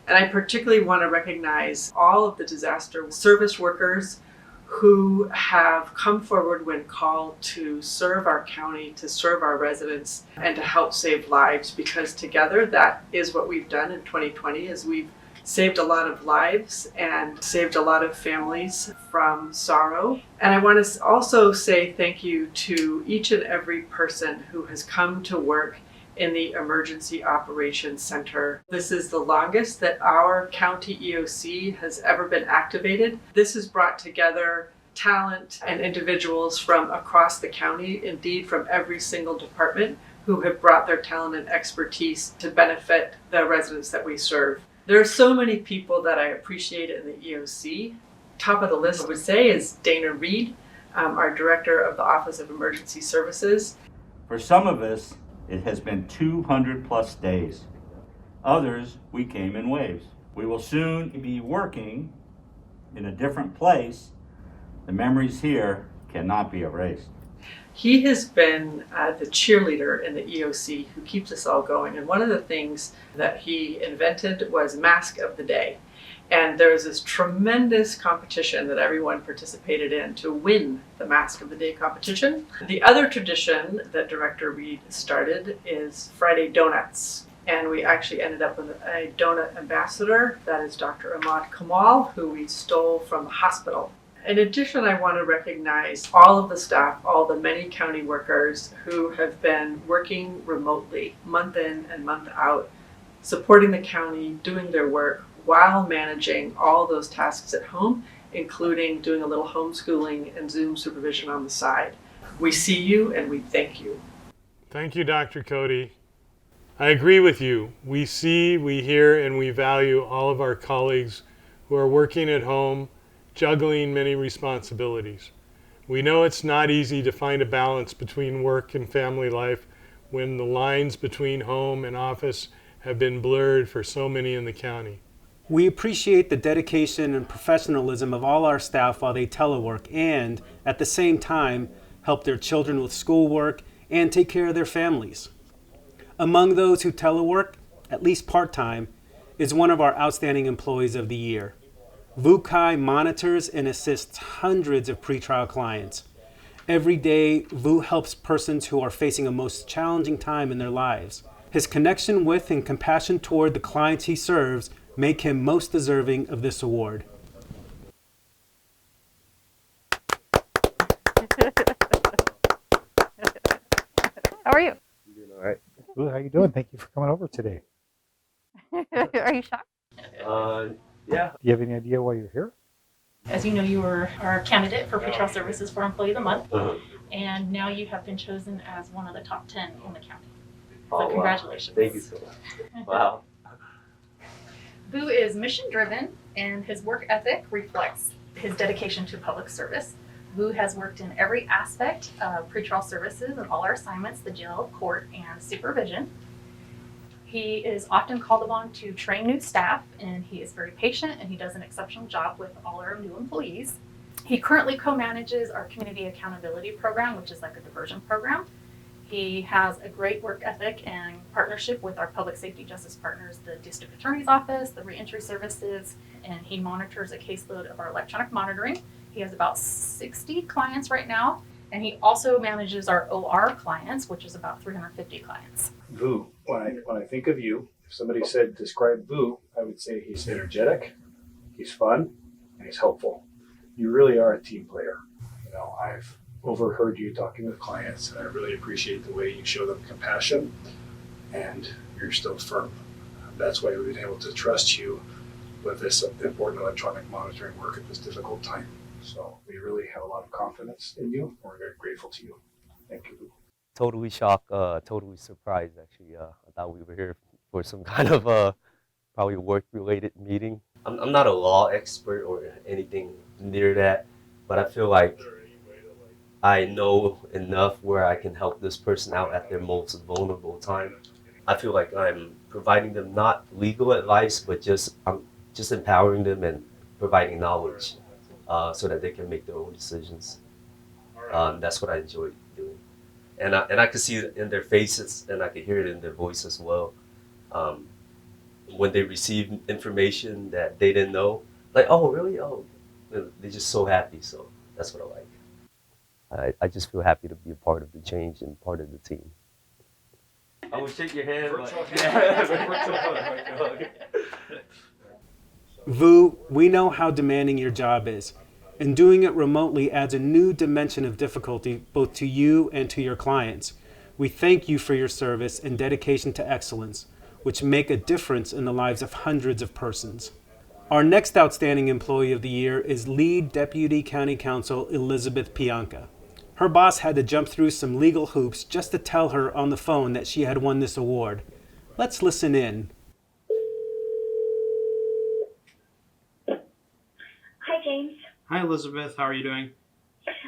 And I particularly want to recognize all of the disaster service workers who have come forward when called to serve our county, to serve our residents, and to help save lives, because together that is what we've done in 2020, is we've saved a lot of lives and saved a lot of families from sorrow. And I want to also say thank you to each and every person who has come to work in the Emergency Operations Center. This is the longest that our county EOC has ever been activated. This has brought together talent and individuals from across the county, indeed from every single department, who have brought their talent and expertise to benefit the residents that we serve. There are so many people that I appreciate in the EOC. Top of the list, I would say, is Dana Reed, our Director of the Office of Emergency Services. For some of us, it has been 200 plus days. Others, we came in waves. We will soon be working in a different place. The memories here cannot be erased. He has been the cheerleader in the EOC who keeps us all going. And one of the things that he invented was Mask of the Day. And there was this tremendous competition that everyone participated in to win the Mask of the Day competition. The other tradition that Director Reed started is Friday Donuts. And we actually ended up with a donut ambassador, that is Dr. Ahmad Kamal, who we stole from the hospital. In addition, I want to recognize all of the staff, all the many county workers who have been working remotely, month in and month out, supporting the county, doing their work, while managing all those tasks at home, including doing a little homeschooling and Zoom supervision on the side. We see you and we thank you. Thank you, Dr. Cody. I agree with you. We see, we hear, and we value all of our colleagues who are working at home, juggling many responsibilities. We know it's not easy to find a balance between work and family life when the lines between home and office have been blurred for so many in the county. We appreciate the dedication and professionalism of all our staff while they telework and, at the same time, help their children with schoolwork and take care of their families. Among those who telework, at least part-time, is one of our outstanding employees of the year. Vu Kai monitors and assists hundreds of pretrial clients. Every day, Vu helps persons who are facing a most challenging time in their lives. His connection with and compassion toward the clients he serves make him most deserving of this award. How are you? I'm doing all right. Ooh, how you doing? Thank you for coming over today. Are you shocked? Yeah. Do you have any idea why you're here? As you know, you were our candidate for Pretrial Services for Employee of the Month, and now you have been chosen as one of the top 10 in the county. So congratulations. Wow. Thank you so much. Wow. Boo is mission-driven, and his work ethic reflects his dedication to public service. Boo has worked in every aspect of pretrial services and all our assignments, the jail, court, and supervision. He is often called upon to train new staff, and he is very patient, and he does an exceptional job with all our new employees. He currently co-manages our community accountability program, which is like a diversion program. He has a great work ethic and partnership with our public safety justice partners, the district attorney's office, the reentry services, and he monitors a caseload of our electronic monitoring. He has about 60 clients right now, and he also manages our OR clients, which is about 350 clients. Vu, when I think of you, if somebody said describe Vu, I would say he's energetic, he's fun, and he's helpful. You really are a team player. You know, I've overheard you talking with clients, and I really appreciate the way you show them compassion, and you're still firm. That's why we've been able to trust you with this important electronic monitoring work at this difficult time. So we really have a lot of confidence in you, and we're very grateful to you. Thank you. Totally shocked, totally surprised actually. I thought we were here for some kind of probably work-related meeting. I'm not a law expert or anything near that, but I feel like I know enough where I can help this person out at their most vulnerable time. I feel like I'm providing them not legal advice, but I'm just empowering them and providing knowledge so that they can make their own decisions. That's what I enjoy doing. And I could see it in their faces, and I could hear it in their voice as well. When they receive information that they didn't know, like, oh, really? Oh, they're just so happy. So that's what I like. I just feel happy to be a part of the change and part of the team. I will shake your hand. Vu, we know how demanding your job is, and doing it remotely adds a new dimension of difficulty both to you and to your clients. We thank you for your service and dedication to excellence, which make a difference in the lives of hundreds of persons. Our next Outstanding Employee of the Year is Lead Deputy County Counsel Elizabeth Pianka. Her boss had to jump through some legal hoops just to tell her on the phone that she had won this award. Let's listen in. Hi, James. Hi, Elizabeth. How are you doing?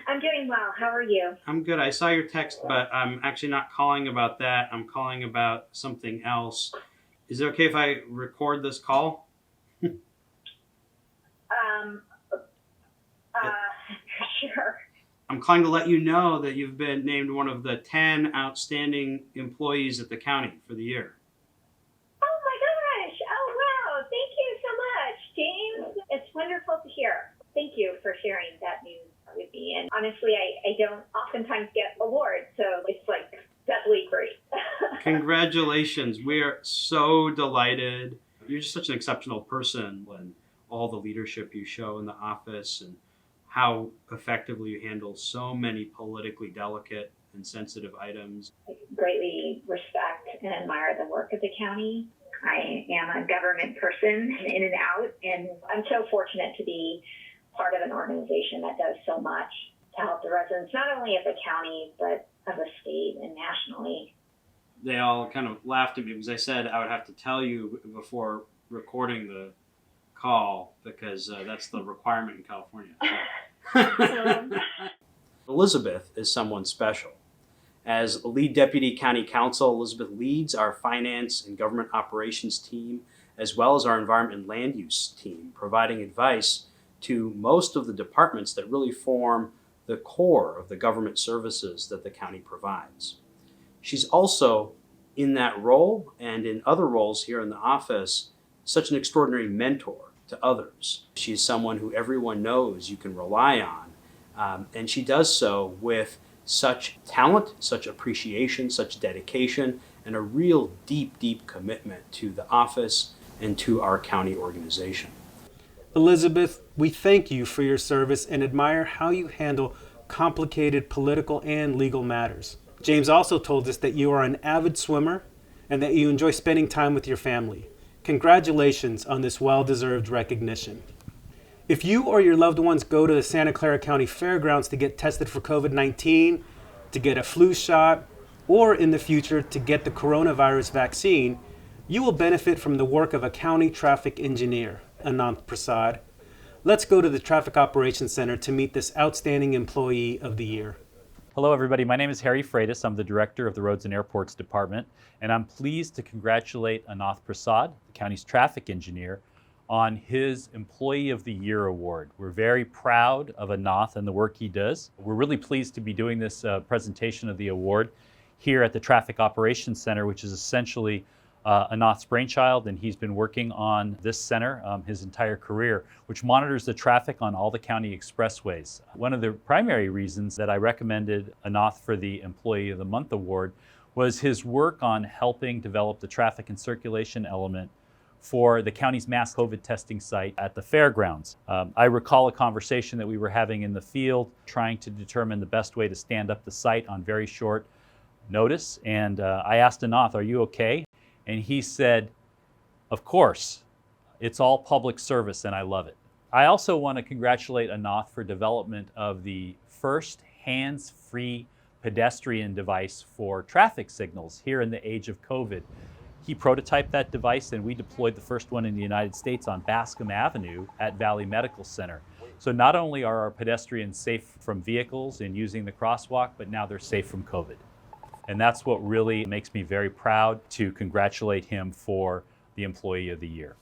I'm doing well. How are you? I'm good. I saw your text, but I'm actually not calling about that. I'm calling about something else. Is it okay if I record this call? Sure. I'm calling to let you know that you've been named one of the 10 outstanding employees at the county for the year. Oh my gosh. Oh wow. Thank you so much, James. It's wonderful to hear. Thank you for sharing that news with me. And honestly, I don't oftentimes get awards, so it's like definitely great. Congratulations. We are so delighted. You're just such an exceptional person, and all the leadership you show in the office and how effectively you handle so many politically delicate and sensitive items. I greatly respect and admire the work of the county. I am a government person in and out, and I'm so fortunate to be part of an organization that does so much to help the residents, not only of the county, but of the state and nationally. They all kind of laughed at me because I said I would have to tell you before recording the call because that's the requirement in California. Elizabeth is someone special. As lead deputy county counsel, Elizabeth leads our finance and government operations team, as well as our environment and land use team, providing advice to most of the departments that really form the core of the government services that the county provides. She's also, in that role and in other roles here in the office, such an extraordinary mentor to others. She's someone who everyone knows you can rely on, and she does so with such talent, such appreciation, such dedication, and a real deep, deep commitment to the office and to our county organization. Elizabeth, we thank you for your service and admire how you handle complicated political and legal matters. James also told us that you are an avid swimmer and that you enjoy spending time with your family. Congratulations on this well-deserved recognition. If you or your loved ones go to the Santa Clara County Fairgrounds to get tested for COVID-19, to get a flu shot, or in the future to get the coronavirus vaccine, you will benefit from the work of a county traffic engineer, Ananth Prasad. Let's go to the Traffic Operations Center to meet this Outstanding Employee of the Year. Hello everybody, my name is Harry Freitas. I'm the Director of the Roads and Airports Department, and I'm pleased to congratulate Ananth Prasad, the county's traffic engineer, on his Employee of the Year award. We're very proud of Ananth and the work he does. We're really pleased to be doing this presentation of the award here at the Traffic Operations Center, which is essentially Ananth's brainchild, and he's been working on this center his entire career, which monitors the traffic on all the county expressways. One of the primary reasons that I recommended Ananth for the Employee of the Month award was his work on helping develop the traffic and circulation element for the county's mass COVID testing site at the fairgrounds. I recall a conversation that we were having in the field, trying to determine the best way to stand up the site on very short notice. And I asked Ananth, "Are you okay?" And he said, "Of course, it's all public service and I love it." I also want to congratulate Ananth for development of the first hands-free pedestrian device for traffic signals here in the age of COVID. He prototyped that device and we deployed the first one in the United States on Bascom Avenue at Valley Medical Center. So not only are our pedestrians safe from vehicles and using the crosswalk, but now they're safe from COVID. And that's what really makes me very proud to congratulate him for the Employee of the Year.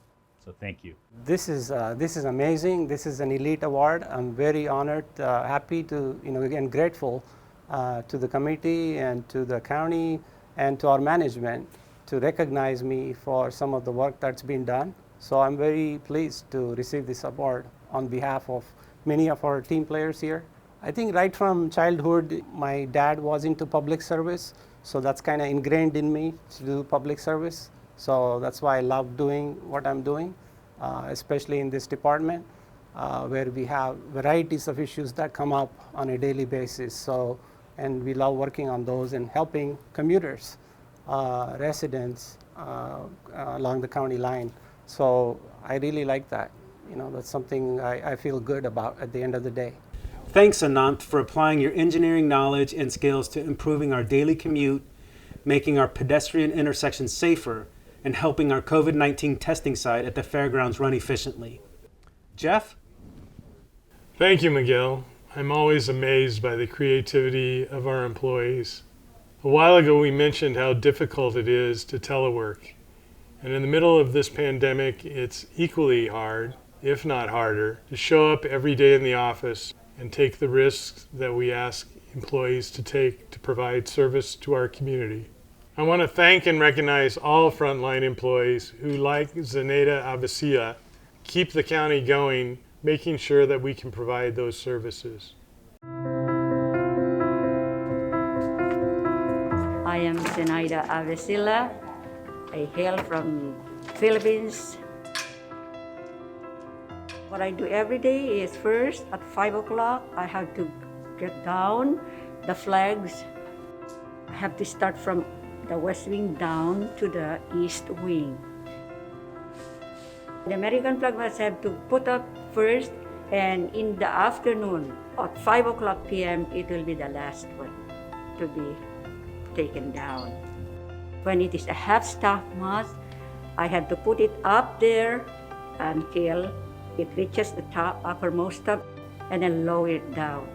So thank you. This is amazing. This is an elite award. I'm very honored, happy to, again, grateful to the committee and to the county and to our management to recognize me for some of the work that's been done. So I'm very pleased to receive this award on behalf of many of our team players here. I think right from childhood, my dad was into public service, so that's kind of ingrained in me to do public service. So that's why I love doing what I'm doing, especially in this department, where we have varieties of issues that come up on a daily basis. So, and we love working on those and helping commuters, residents along the county line. So I really like that. That's something I feel good about at the end of the day. Thanks, Anant, for applying your engineering knowledge and skills to improving our daily commute, making our pedestrian intersections safer, and helping our COVID-19 testing site at the fairgrounds run efficiently. Jeff? Thank you, Miguel. I'm always amazed by the creativity of our employees. A while ago, we mentioned how difficult it is to telework. And in the middle of this pandemic, it's equally hard, if not harder, to show up every day in the office and take the risks that we ask employees to take to provide service to our community. I want to thank and recognize all frontline employees who, like Zenaida Abasia, keep the county going, making sure that we can provide those services. I am Zenaida Abasia. I hail from Philippines. What I do every day is first at 5 o'clock, I have to get down the flags. I have to start from the west wing down to the east wing. The American flag must have to put up first, and in the afternoon at 5 o'clock p.m. it will be the last one to be taken down. When it is a half-staff mast, I have to put it up there until it reaches the top, uppermost top, and then lower it down.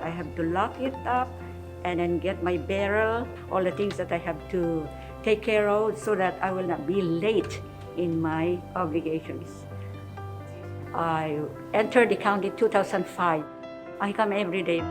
I have to lock it up and then get my barrel, all the things that I have to take care of so that I will not be late in my obligations. I entered the county 2005. I come every day.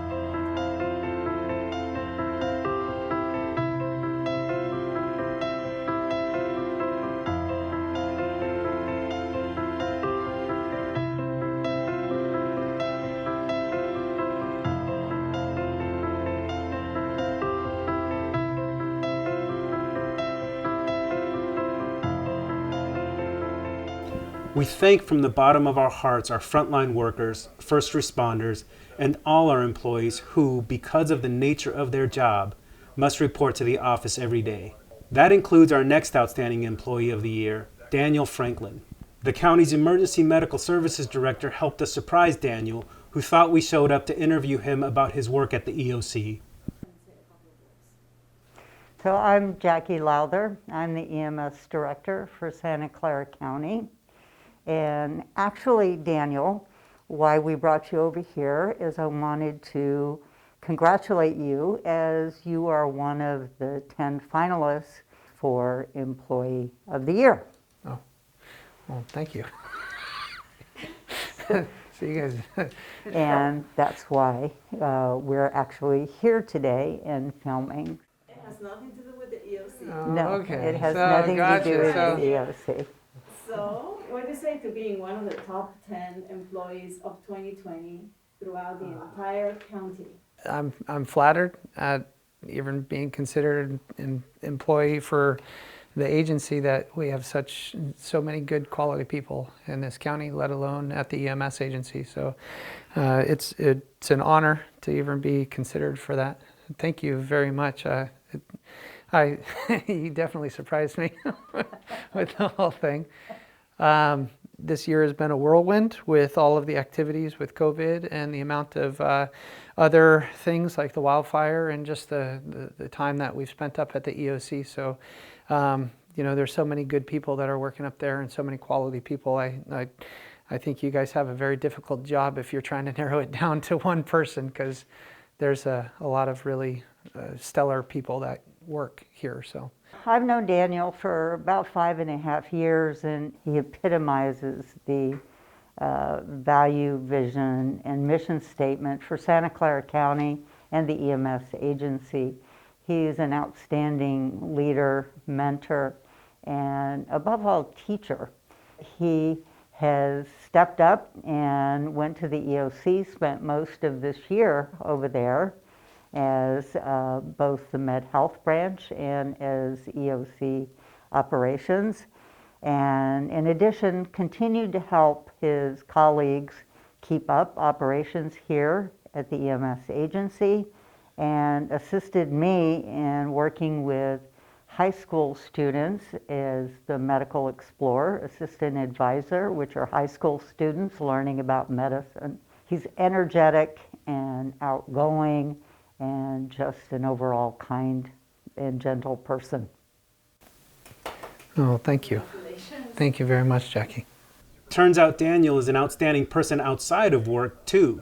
We thank from the bottom of our hearts our frontline workers, first responders, and all our employees who, because of the nature of their job, must report to the office every day. That includes our next outstanding employee of the year, Daniel Franklin. The county's emergency medical services director helped us surprise Daniel, who thought we showed up to interview him about his work at the EOC. So I'm Jackie Lowther. I'm the EMS director for Santa Clara County. And actually, Daniel, why we brought you over here is I wanted to congratulate you as you are one of the 10 finalists for Employee of the Year. Oh, well, thank you. So you guys. And that's why we're actually here today and filming. It has nothing to do with the EOC. Oh, No, okay. it has So, nothing gotcha. to do with So- the EOC. So, what do you say to being one of the top 10 employees of 2020 throughout the entire county? I'm flattered at even being considered an employee for the agency that we have so many good quality people in this county, let alone at the EMS agency. So it's an honor to even be considered for that. Thank you very much. You definitely surprised me with the whole thing. This year has been a whirlwind with all of the activities with COVID and the amount of other things like the wildfire and just the time that we've spent up at the EOC. So You know, there's so many good people that are working up there and so many quality people. I think you guys have a very difficult job if you're trying to narrow it down to one person, because there's a lot of really stellar people that work here. So I've known Daniel for about 5.5 years, and he epitomizes the value, vision, and mission statement for Santa Clara County and the EMS agency. He's an outstanding leader, mentor, and above all, teacher. He has stepped up and went to the EOC, spent most of this year over there as both the Med Health branch and as EOC operations. And in addition, continued to help his colleagues keep up operations here at the EMS agency, and assisted me in working with high school students as the medical explorer, assistant advisor, which are high school students learning about medicine. He's energetic and outgoing and just an overall kind and gentle person. oh, thank you. Thank you very much, Jackie. Turns out Daniel is an outstanding person outside of work, too.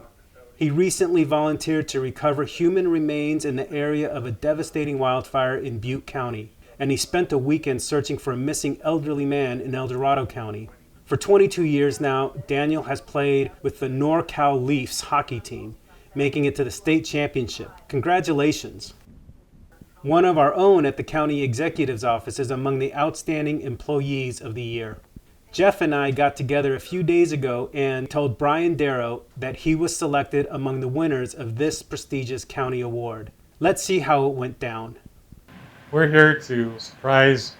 He recently volunteered to recover human remains in the area of a devastating wildfire in Butte County, and he spent a weekend searching for a missing elderly man in El Dorado County. For 22 years now, Daniel has played with the NorCal Leafs hockey team, making it to the state championship. Congratulations. One of our own at the county executive's office is among the outstanding employees of the year. Jeff and I got together a few days ago and told Brian Darrow that he was selected among the winners of this prestigious county award. Let's see how it went down. We're here to surprise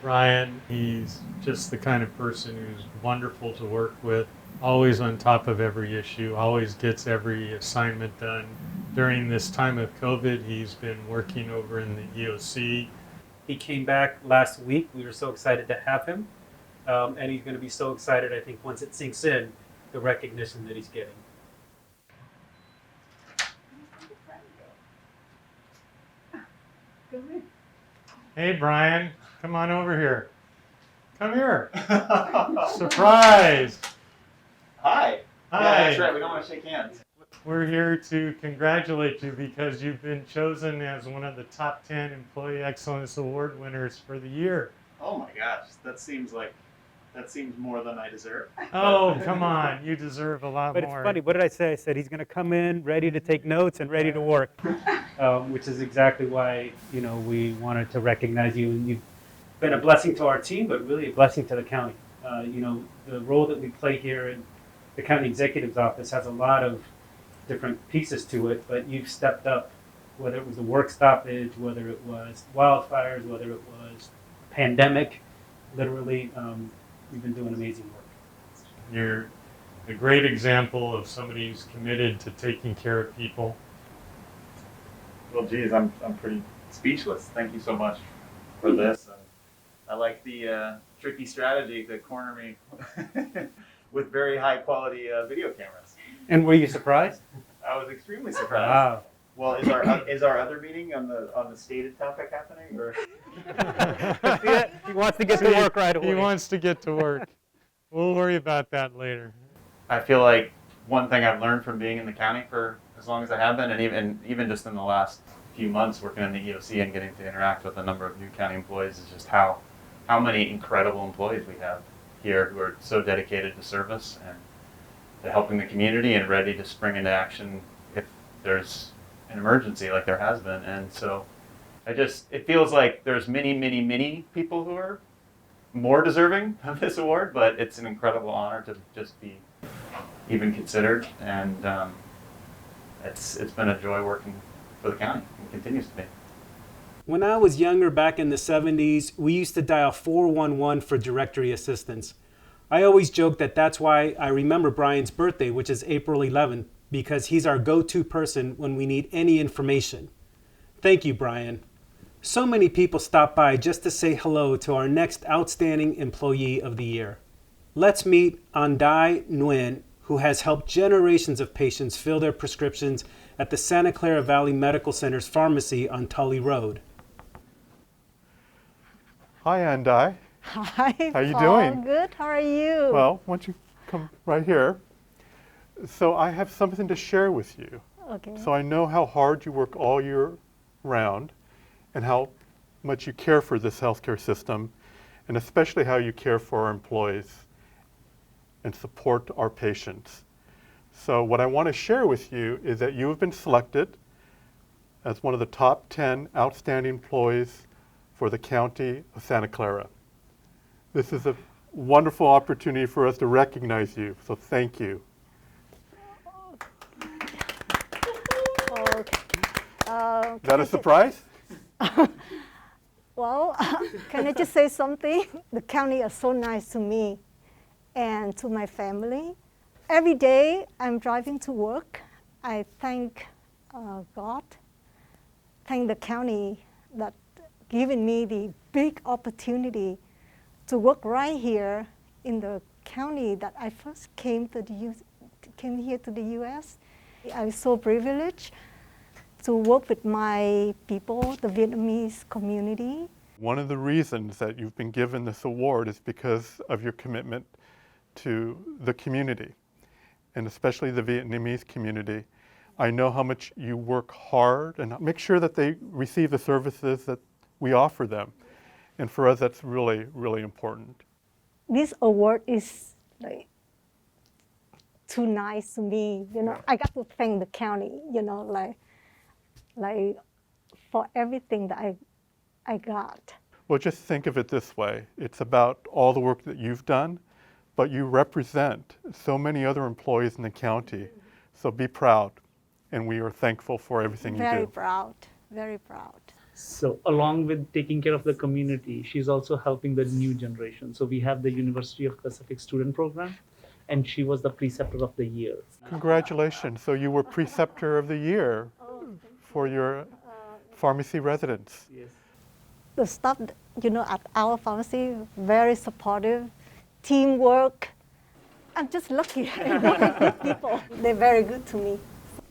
Brian. He's just the kind of person who's wonderful to work with, always on top of every issue, always gets every assignment done. During this time of COVID, he's been working over in the EOC. He came back last week. We were so excited to have him. And he's going to be so excited, I think, once it sinks in, the recognition that he's getting. Hey, Brian, come on over here. Come here. Surprise. Hi. Hi. Yeah, that's right. We don't want to shake hands. We're here to congratulate you because you've been chosen as one of the top 10 Employee Excellence Award winners for the year. Oh my gosh, that seems more than I deserve. Oh, come on. You deserve a lot But more. it's funny, what did I say? I said he's going to come in ready to take notes and ready to work, which is exactly why, we wanted to recognize you. And you've been a blessing to our team, but really a blessing to the county. The role that we play here in the county executive's office has a lot of different pieces to it, but you've stepped up, whether it was a work stoppage, whether it was wildfires, whether it was pandemic, literally, you've been doing amazing work. You're a great example of somebody who's committed to taking care of people. Well, geez, I'm pretty speechless. Thank you so much for this. I like the tricky strategy to corner me with very high quality video cameras. And were you surprised? I was extremely surprised. Wow. Well, is our other meeting on the stated topic happening, or? He wants to get to work right away. He wants to get to work. We'll worry about that later. I feel like one thing I've learned from being in the county for as long as I have been, and even just in the last few months working in the EOC and getting to interact with a number of new county employees, is just how many incredible employees we have here who are so dedicated to service and to helping the community and ready to spring into action if there's an emergency like there has been. And so it feels like there's many people who are more deserving of this award, but it's an incredible honor to just be even considered. And it's been a joy working for the county and continues to be. When I was younger back in the 70s, we used to dial 411 for directory assistance. I always joke that that's why I remember Brian's birthday, which is April 11th, because he's our go-to person when we need any information. Thank you, Brian. So many people stop by just to say hello to our next outstanding employee of the year. Let's meet Andai Nguyen, who has helped generations of patients fill their prescriptions at the Santa Clara Valley Medical Center's pharmacy on Tully Road. Hi, Andai. Hi, How you Paul. doing? Good. How are you? Well, why don't you come right here? So I have something to share with you. Okay. So I know how hard you work all year round and how much you care for this healthcare system, and especially how you care for our employees and support our patients. So what I want to share with you is that you have been selected as one of the top 10 outstanding employees for the County of Santa Clara. This is a wonderful opportunity for us to recognize you, so thank you. Is that a surprise? Well, can I just say something? The county is so nice to me and to my family. Every day I'm driving to work, I thank God, thank the county that given me the big opportunity to work right here in the county that I first came here to the U.S. I was so privileged to work with my people, the Vietnamese community. One of the reasons that you've been given this award is because of your commitment to the community, and especially the Vietnamese community. I know how much you work hard and make sure that they receive the services that we offer them. And for us, that's really, really important. This award is like too nice to me. You know, I got to thank the county, you know, like for everything that I got. Well, just think of it this way. It's about all the work that you've done, but you represent so many other employees in the county. So be proud, and we are thankful for everything you do. Very proud, very proud. So along with taking care of the community, she's also helping the new generation. So we have the University of Pacific Student Program, and she was the Preceptor of the Year. Congratulations. So you were Preceptor of the Year for your pharmacy residents. Yes. The staff, you know, at our pharmacy, very supportive, teamwork. I'm just lucky. I work with good people. They're very good to me.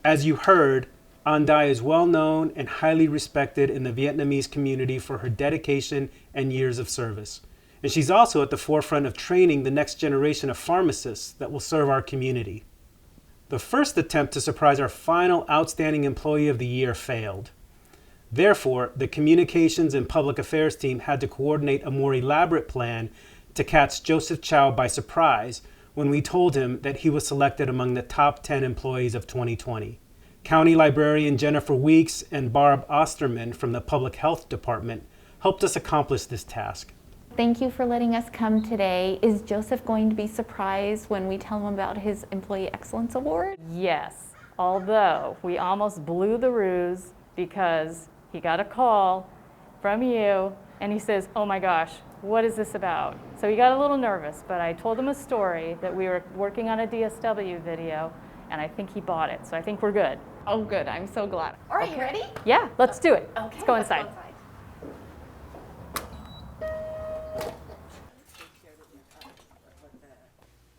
As you heard, Andai is well known and highly respected in the Vietnamese community for her dedication and years of service. And she's also at the forefront of training the next generation of pharmacists that will serve our community. The first attempt to surprise our final Outstanding Employee of the Year failed. Therefore, the Communications and Public Affairs team had to coordinate a more elaborate plan to catch Joseph Chow by surprise when we told him that he was selected among the top 10 employees of 2020. County Librarian Jennifer Weeks and Barb Osterman from the Public Health Department helped us accomplish this task. Thank you for letting us come today. Is Joseph going to be surprised when we tell him about his Employee Excellence Award? Yes, although we almost blew the ruse because he got a call from you and he says, oh my gosh, what is this about? So he got a little nervous, but I told him a story that we were working on a DSW video and I think he bought it. So I think we're good. Oh good, I'm so glad. All right, you ready? Yeah, let's do it. Okay, let's go inside.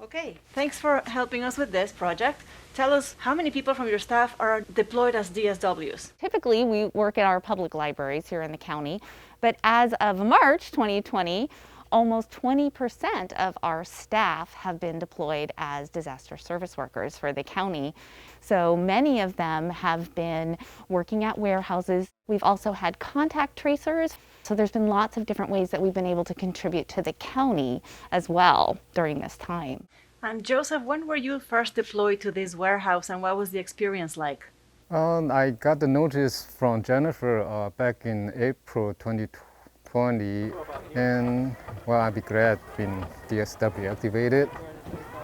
Okay, thanks for helping us with this project. Tell us how many people from your staff are deployed as DSWs? Typically, we work at our public libraries here in the county, but as of March 2020, almost 20% of our staff have been deployed as disaster service workers for the county. So many of them have been working at warehouses. We've also had contact tracers. So there's been lots of different ways that we've been able to contribute to the county as well during this time. And Joseph, when were you first deployed to this warehouse and what was the experience like? I got the notice from Jennifer back in April 2020, and well, I'd be glad when DSW activated.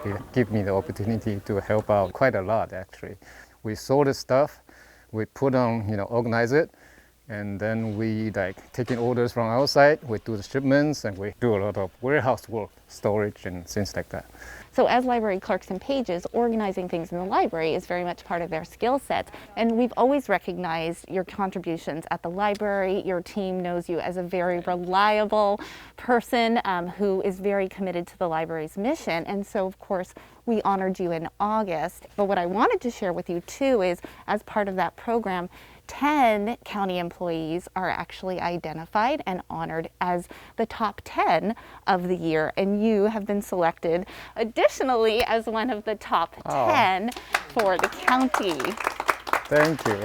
It gave me the opportunity to help out quite a lot, actually. We sold the stuff, we put on, organize it, and then we taking orders from outside, we do the shipments, and we do a lot of warehouse work, storage, and things like that. So as library clerks and pages, organizing things in the library is very much part of their skill sets. And we've always recognized your contributions at the library. Your team knows you as a very reliable person who is very committed to the library's mission. And so, of course, we honored you in August. But what I wanted to share with you, too, is as part of that program, 10 county employees are actually identified and honored as the top 10 of the year, and you have been selected additionally as one of the top 10 for the county. Thank you.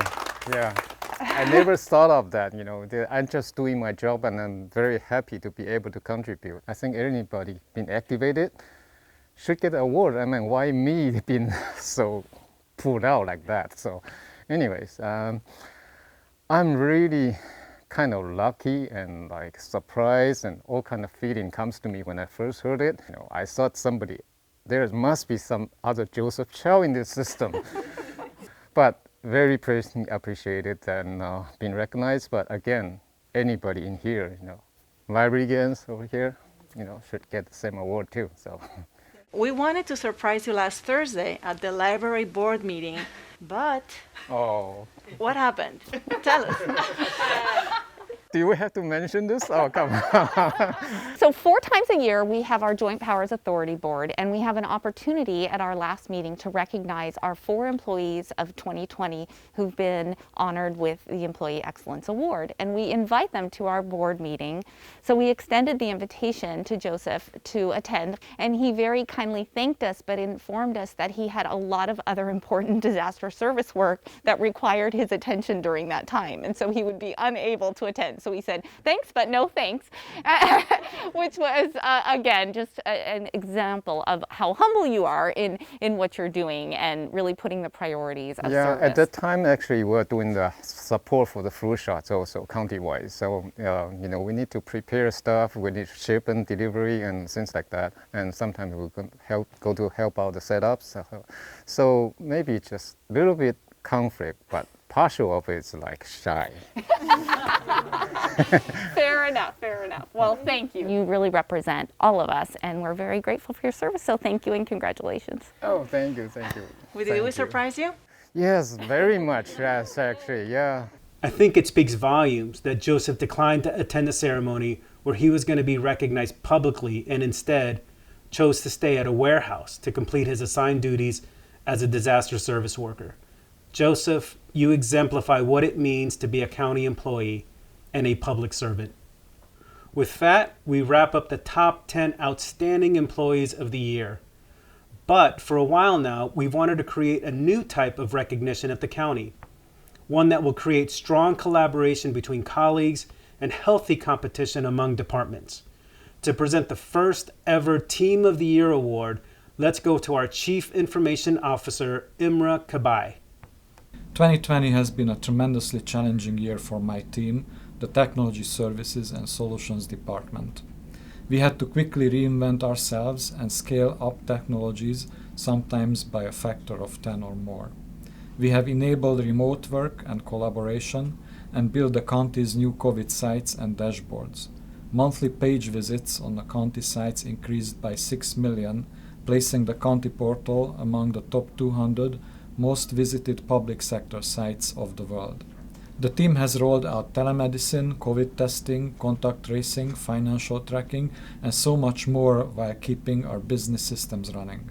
Yeah. I never thought of that, I'm just doing my job and I'm very happy to be able to contribute. I think anybody being activated should get an award. I mean, why me being so pulled out like that? So anyways, I'm really kind of lucky and like surprised, and all kind of feeling comes to me when I first heard it. I thought there must be some other Joseph Chow in this system. But very personally appreciated and being recognized. But again, anybody in here, librarians over here, should get the same award too. So. We wanted to surprise you last Thursday at the library board meeting, but what happened? Tell us. Do we have to mention this? Oh, come on. So 4 times a year, we have our Joint Powers Authority Board, and we have an opportunity at our last meeting to recognize our 4 employees of 2020 who've been honored with the Employee Excellence Award. And we invite them to our board meeting. So we extended the invitation to Joseph to attend, and he very kindly thanked us, but informed us that he had a lot of other important disaster service work that required his attention during that time. And so he would be unable to attend. So we said, thanks, but no thanks, which was, again, just an example of how humble you are in what you're doing and really putting the priorities of service. At that time, actually, we're doing the support for the flu shots also countywide. So, we need to prepare stuff, we need ship and delivery and things like that. And sometimes we can go to help out the setups. So maybe just a little bit conflict, but partial of it is like shy. Fair enough, fair enough. Well, thank you. You really represent all of us, and we're very grateful for your service, so thank you and congratulations. Oh, thank you. Did we surprise you? Yes, very much, yes, actually, yeah. I think it speaks volumes that Joseph declined to attend the ceremony where he was going to be recognized publicly and instead chose to stay at a warehouse to complete his assigned duties as a disaster service worker. Joseph, you exemplify what it means to be a county employee and a public servant. With that, we wrap up the top 10 outstanding employees of the year. But for a while now, we've wanted to create a new type of recognition at the county, one that will create strong collaboration between colleagues and healthy competition among departments. To present the first ever Team of the Year award, let's go to our Chief Information Officer, Imra Kabai. 2020 has been a tremendously challenging year for my team, the Technology Services and Solutions Department. We had to quickly reinvent ourselves and scale up technologies, sometimes by a factor of 10 or more. We have enabled remote work and collaboration and built the county's new COVID sites and dashboards. Monthly page visits on the county sites increased by 6 million, placing the county portal among the top 200 most visited public sector sites of the world. The team has rolled out telemedicine, COVID testing, contact tracing, financial tracking, and so much more while keeping our business systems running.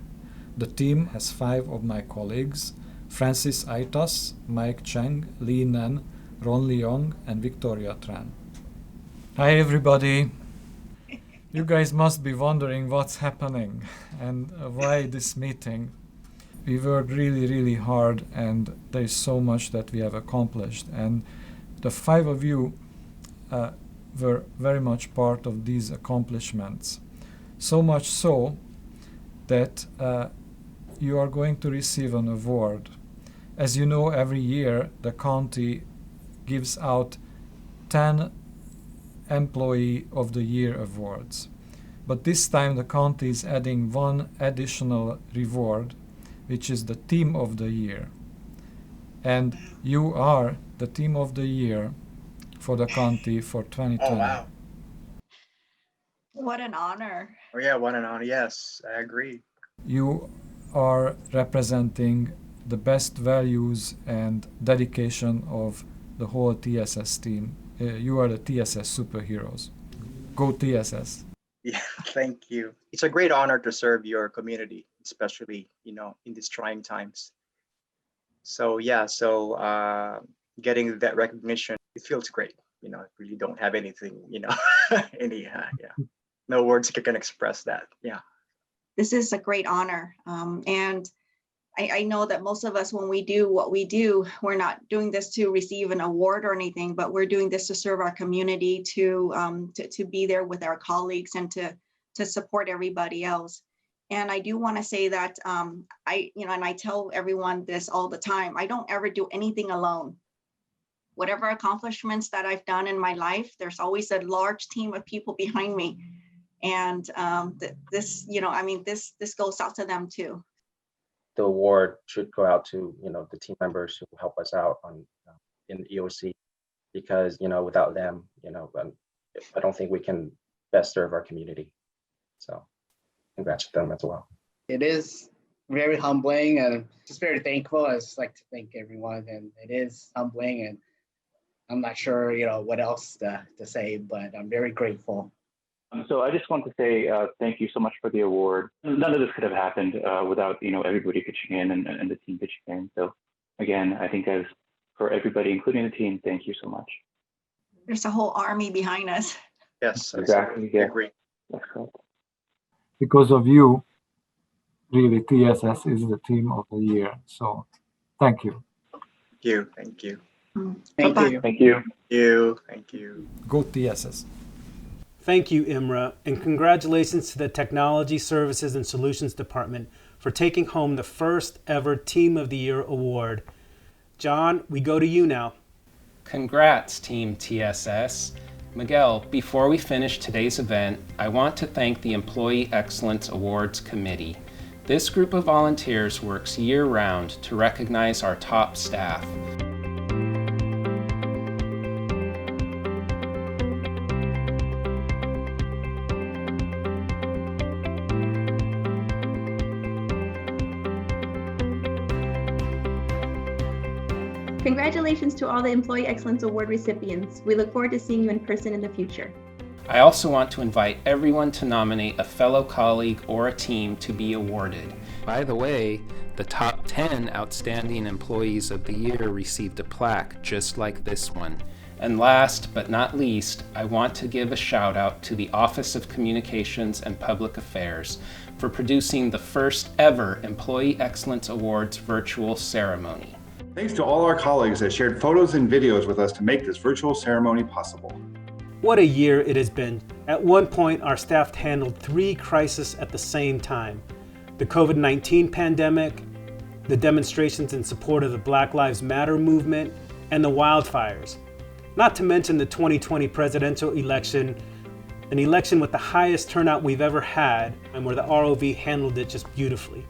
The team has 5 of my colleagues, Francis Aitas, Mike Cheng, Lee Nen, Ron Leong, and Victoria Tran. Hi everybody! You guys must be wondering what's happening and why this meeting. We worked really hard, and there is so much that we have accomplished, and the 5 of you were very much part of these accomplishments. So much so that you are going to receive an award. As you know, every year the county gives out 10 Employee of the Year awards. But this time the county is adding 1 additional reward, which is the Team of the Year. And you are the Team of the Year for the county for 2020. Oh, wow. What an honor. Oh, yeah, what an honor. Yes, I agree. You are representing the best values and dedication of the whole TSS team. You are the TSS superheroes. Go TSS. Yeah, thank you. It's a great honor to serve your community, especially, in these trying times. So, yeah, getting that recognition, it feels great. I really don't have anything, no words can express that. Yeah. This is a great honor. And I know that most of us, when we do what we do, we're not doing this to receive an award or anything, but we're doing this to serve our community, to be there with our colleagues and to support everybody else. And I do want to say that and I tell everyone this all the time, I don't ever do anything alone. Whatever accomplishments that I've done in my life, there's always a large team of people behind me. And this goes out to them too. The award should go out to, the team members who help us out in EOC, because, without them, I don't think we can best serve our community. So congrats to them as well. It is very humbling and just very thankful. I just like to thank everyone, and it is humbling, and I'm not sure, what else to say, but I'm very grateful. So I just want to say thank you so much for the award. None of this could have happened without everybody pitching in and the team pitching in. So again, I think as for everybody, including the team, thank you so much. There's a whole army behind us. Yes, exactly. I agree. That's correct. Because of you, really, TSS is the team of the year. So thank you. Thank you. Thank you. Thank you. Thank you. Thank you. Go TSS. Thank you, Imra, and congratulations to the Technology Services and Solutions Department for taking home the first ever Team of the Year award. John, we go to you now. Congrats, Team TSS. Miguel, before we finish today's event, I want to thank the Employee Excellence Awards Committee. This group of volunteers works year-round to recognize our top staff. Congratulations to all the Employee Excellence Award recipients. We look forward to seeing you in person in the future. I also want to invite everyone to nominate a fellow colleague or a team to be awarded. By the way, the top 10 Outstanding Employees of the Year received a plaque just like this one. And last but not least, I want to give a shout out to the Office of Communications and Public Affairs for producing the first ever Employee Excellence Awards virtual ceremony. Thanks to all our colleagues that shared photos and videos with us to make this virtual ceremony possible. What a year it has been. At one point, our staff handled 3 crises at the same time: the COVID-19 pandemic, the demonstrations in support of the Black Lives Matter movement, and the wildfires. Not to mention the 2020 presidential election, an election with the highest turnout we've ever had, and where the ROV handled it just beautifully.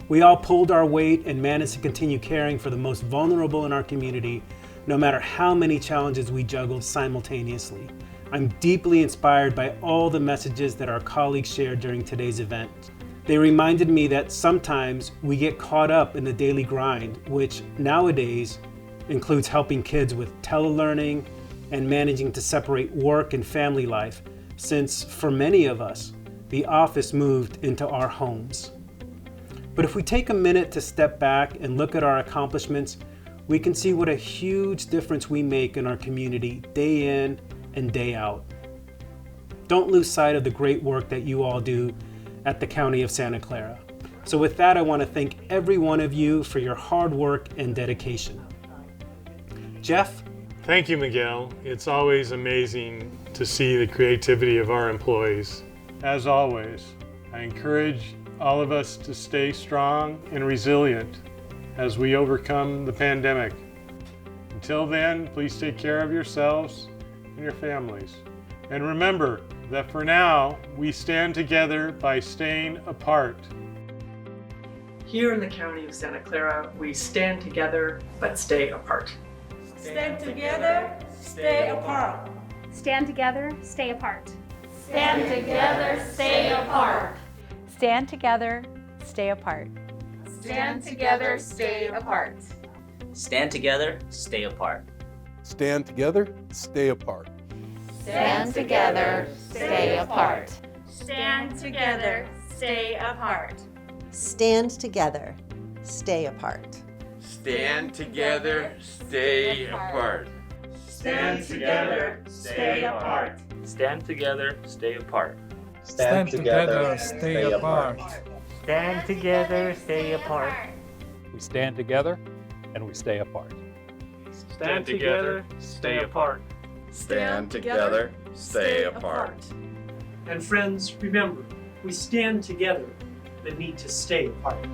We all pulled our weight and managed to continue caring for the most vulnerable in our community, no matter how many challenges we juggled simultaneously. I'm deeply inspired by all the messages that our colleagues shared during today's event. They reminded me that sometimes we get caught up in the daily grind, which nowadays includes helping kids with telelearning and managing to separate work and family life, since for many of us, the office moved into our homes. But if we take a minute to step back and look at our accomplishments, we can see what a huge difference we make in our community day in and day out. Don't lose sight of the great work that you all do at the County of Santa Clara. So with that, I want to thank every one of you for your hard work and dedication. Jeff? Thank you, Miguel. It's always amazing to see the creativity of our employees. As always, I encourage all of us to stay strong and resilient as we overcome the pandemic. Until then, please take care of yourselves and your families. And remember that for now, we stand together by staying apart. Here in the County of Santa Clara, we stand together but stay apart. Stand together, stay apart. Stand together, stay apart. Stand together, stay apart. Stand together, stay apart. Stand together, stay apart. Stand together, stay apart. Stand together, stay apart. Stand together, stay apart. Stand together, stay apart. Stand together, stay apart. Stand together, stay apart. Stand together, stay apart. Stand together, stay apart. Stand together, stay apart. Stand together, stay apart. We stand together and we stay apart. Stand together, stay apart. Stand together, stay apart. And friends, remember, we stand together, but need to stay apart.